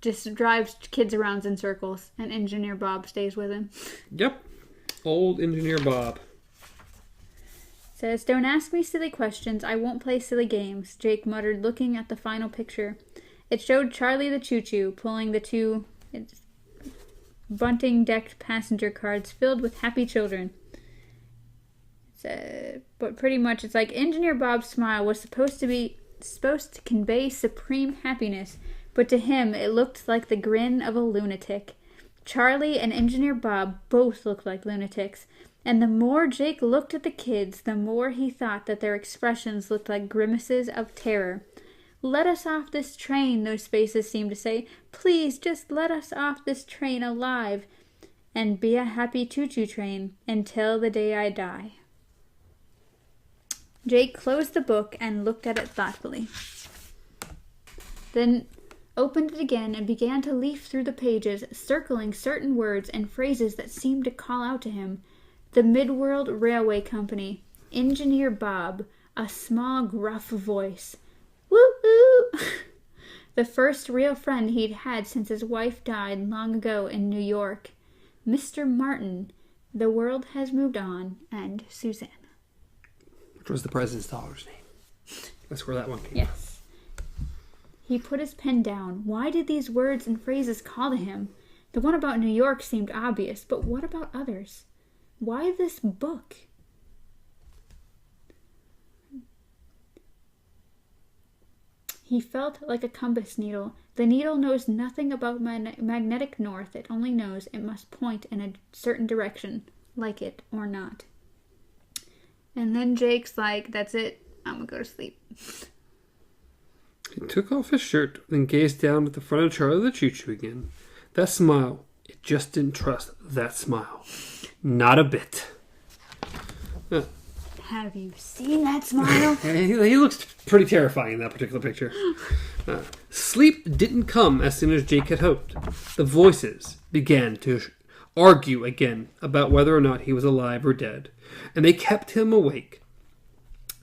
just drives kids around in circles, and Engineer Bob stays with him. Yep. Old Engineer Bob. Says, don't ask me silly questions. I won't play silly games, Jake muttered, looking at the final picture. It showed Charlie the choo-choo pulling the two bunting-decked passenger cars filled with happy children. But pretty much it's like Engineer Bob's smile was supposed to convey supreme happiness, but to him it looked like the grin of a lunatic. Charlie and Engineer Bob both looked like lunatics, And the more Jake looked at the kids, the more he thought that their expressions looked like grimaces of terror. "Let us off this train," those faces seemed to say. "Please, just let us off this train alive. And be a happy choo-choo train until the day I die." Jake closed the book and looked at it thoughtfully. Then opened it again and began to leaf through the pages, circling certain words and phrases that seemed to call out to him. The Midworld Railway Company, Engineer Bob, a small gruff voice. Woo-hoo! The first real friend he'd had since his wife died long ago in New York. Mr. Martin, The World Has Moved On, and Suzanne. Which was the President's daughter's name. That's where that one came Yes. He put his pen down. Why did these words and phrases call to him? The one about New York seemed obvious, but what about others? Why this book? He felt like a compass needle. The needle knows nothing about magnetic north. It only knows it must point in a certain direction, like it or not. And then Jake's like, "That's it. I'm gonna go to sleep." He took off his shirt, then gazed down at the front of Charlie the Choo-Choo again. That smile, it just didn't trust that smile. Not a bit. Have you seen that smile? He looks pretty terrifying in that particular picture. Sleep didn't come as soon as Jake had hoped. The voices began to argue again about whether or not he was alive or dead, and they kept him awake.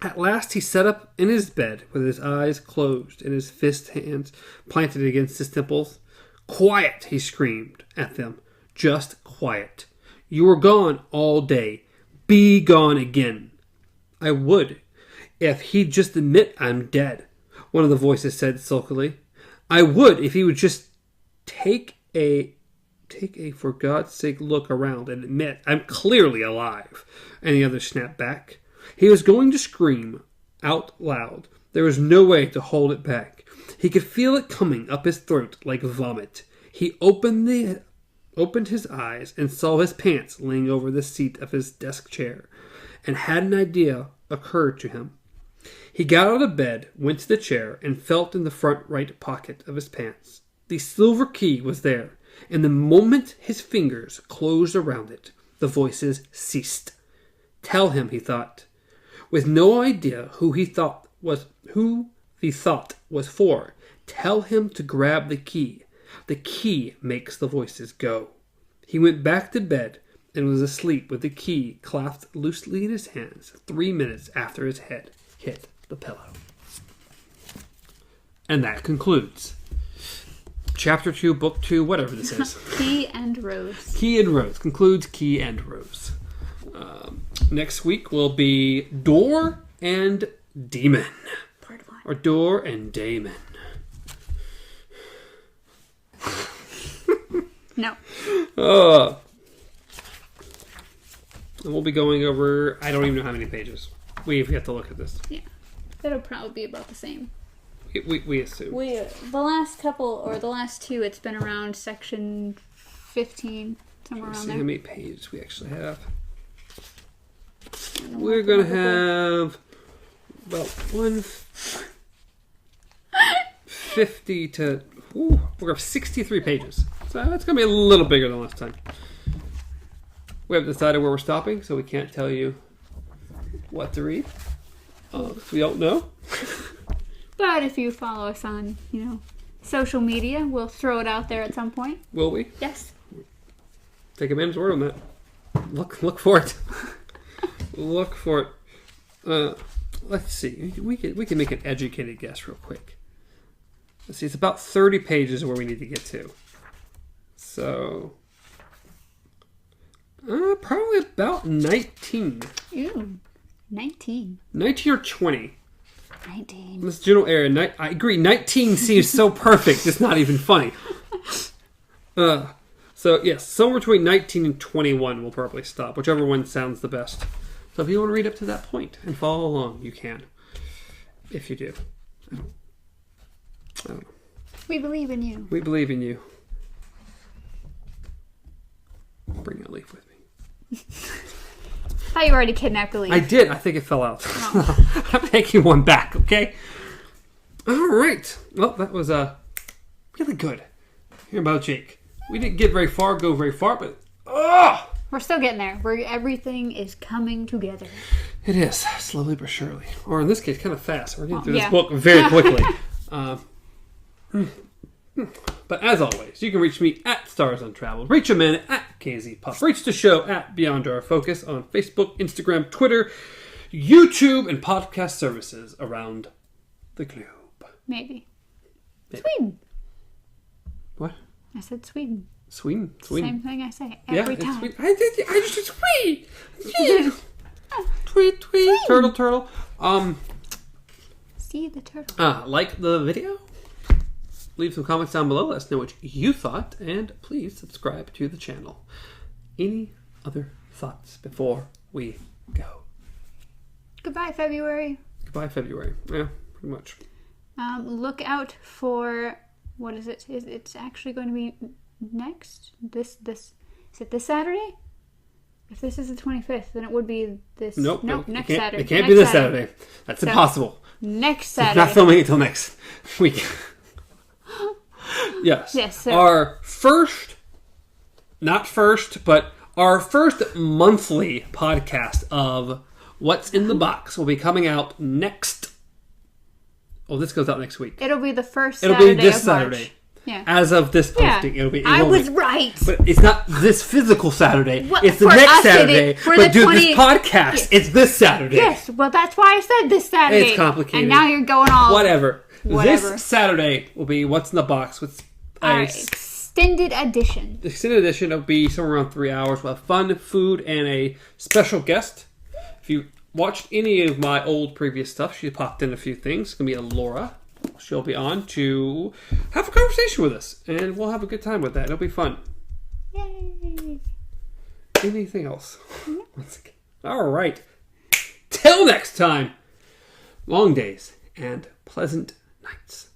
At last he sat up in his bed with his eyes closed and his fist hands planted against his temples. "Quiet!" he screamed at them. "Just quiet. You were gone all day. Be gone again." "I would, if he'd just admit I'm dead," one of the voices said sulkily. "I would if he would just take a for God's sake look around and admit I'm clearly alive," and the other snapped back. He was going to scream out loud. There was no way to hold it back. He could feel it coming up his throat like vomit. He opened his eyes and saw his pants laying over the seat of his desk chair, and had an idea occur to him. He got out of bed, went to the chair, and felt in the front right pocket of his pants. The silver key was there, and the moment his fingers closed around it, the voices ceased. Tell him, he thought. With no idea who the thought was for, tell him to grab the key. The key makes the voices go. He went back to bed and was asleep with the key clasped loosely in his hands 3 minutes after his head hit the pillow. And that concludes Chapter 2, Book 2, whatever this is. Key and Rose. Key and Rose. Concludes Key and Rose. Next week will be Door and Demon. Part 1. Or Door and Damon. No. And we'll be going over, I don't even know how many pages. We've got to look at this. Yeah. It'll probably be about the same. We assume. The last couple, or the last two, it's been around section 15, somewhere around See there. how many pages we actually have. We're going to have about 150 to... we're going to have 63 pages. So it's going to be a little bigger than last time. We haven't decided where we're stopping, so we can't tell you what to read. We don't know. But if you follow us on, social media, we'll throw it out there at some point. Will we? Yes. Take a man's word on that. Look for it. Look for it. Let's see. We can make an educated guess real quick. Let's see. It's about 30 pages where we need to get to. So, probably about 19. Ooh, 19. 19 or 20. 19. In this general area, I agree. 19 seems so perfect. It's not even funny. So, yes, somewhere between 19 and 21 we'll probably stop. Whichever one sounds the best. So if you want to read up to that point and follow along, you can. If you do. I don't know. We believe in you. We believe in you. Bring a leaf with me. thought you already kidnapped a leaf. I did. I think it fell out. Oh. I'm taking one back, okay? All right. Well, that was really good. Hear about Jake. We didn't go very far, but... We're still getting there. Everything is coming together. It is, slowly but surely. Or in this case, kind of fast. We're getting through this book very quickly. But as always, you can reach me at Stars Untraveled. Reach Amanda at KZPup. Reach the show at Beyond Our Focus on Facebook, Instagram, Twitter, YouTube, and podcast services around the globe. Maybe. Sweden. What? I said Sweden. Sweden. Same thing I say every time. Sweet. I just said sweet. Tweet. Turtle. See the turtle. Like the video. Leave some comments down below. Let us know what you thought. And please subscribe to the channel. Any other thoughts before we go? Goodbye, February. Goodbye, February. Yeah, pretty much. Look out for... What is it? It's actually going to be next? Is it this Saturday? If this is the 25th, then it would be this... Nope, next Saturday. It can't be this Saturday. That's impossible. Next Saturday. We're not filming it till next week. Yes. So our first monthly podcast of What's in the Box will be coming out next... Oh, this goes out next week. It'll be the first Saturday Saturday It'll be this of Saturday. March. Yeah. As of this posting, it'll be... I was right. But it's not this physical Saturday. Well, it's the for next us Saturday. for But the this podcast, it's this Saturday. Yes, well, that's why I said this Saturday. It's complicated. And now you're going all... Whatever. This Saturday will be What's in the Box with our extended edition. The extended edition will be somewhere around 3 hours. We'll have fun, food, and a special guest. If you watched any of my old previous stuff, she popped in a few things. It's going to be Laura. She'll be on to have a conversation with us, and we'll have a good time with that. It'll be fun. Yay! Anything else? All right. Till next time, long days and pleasant nights.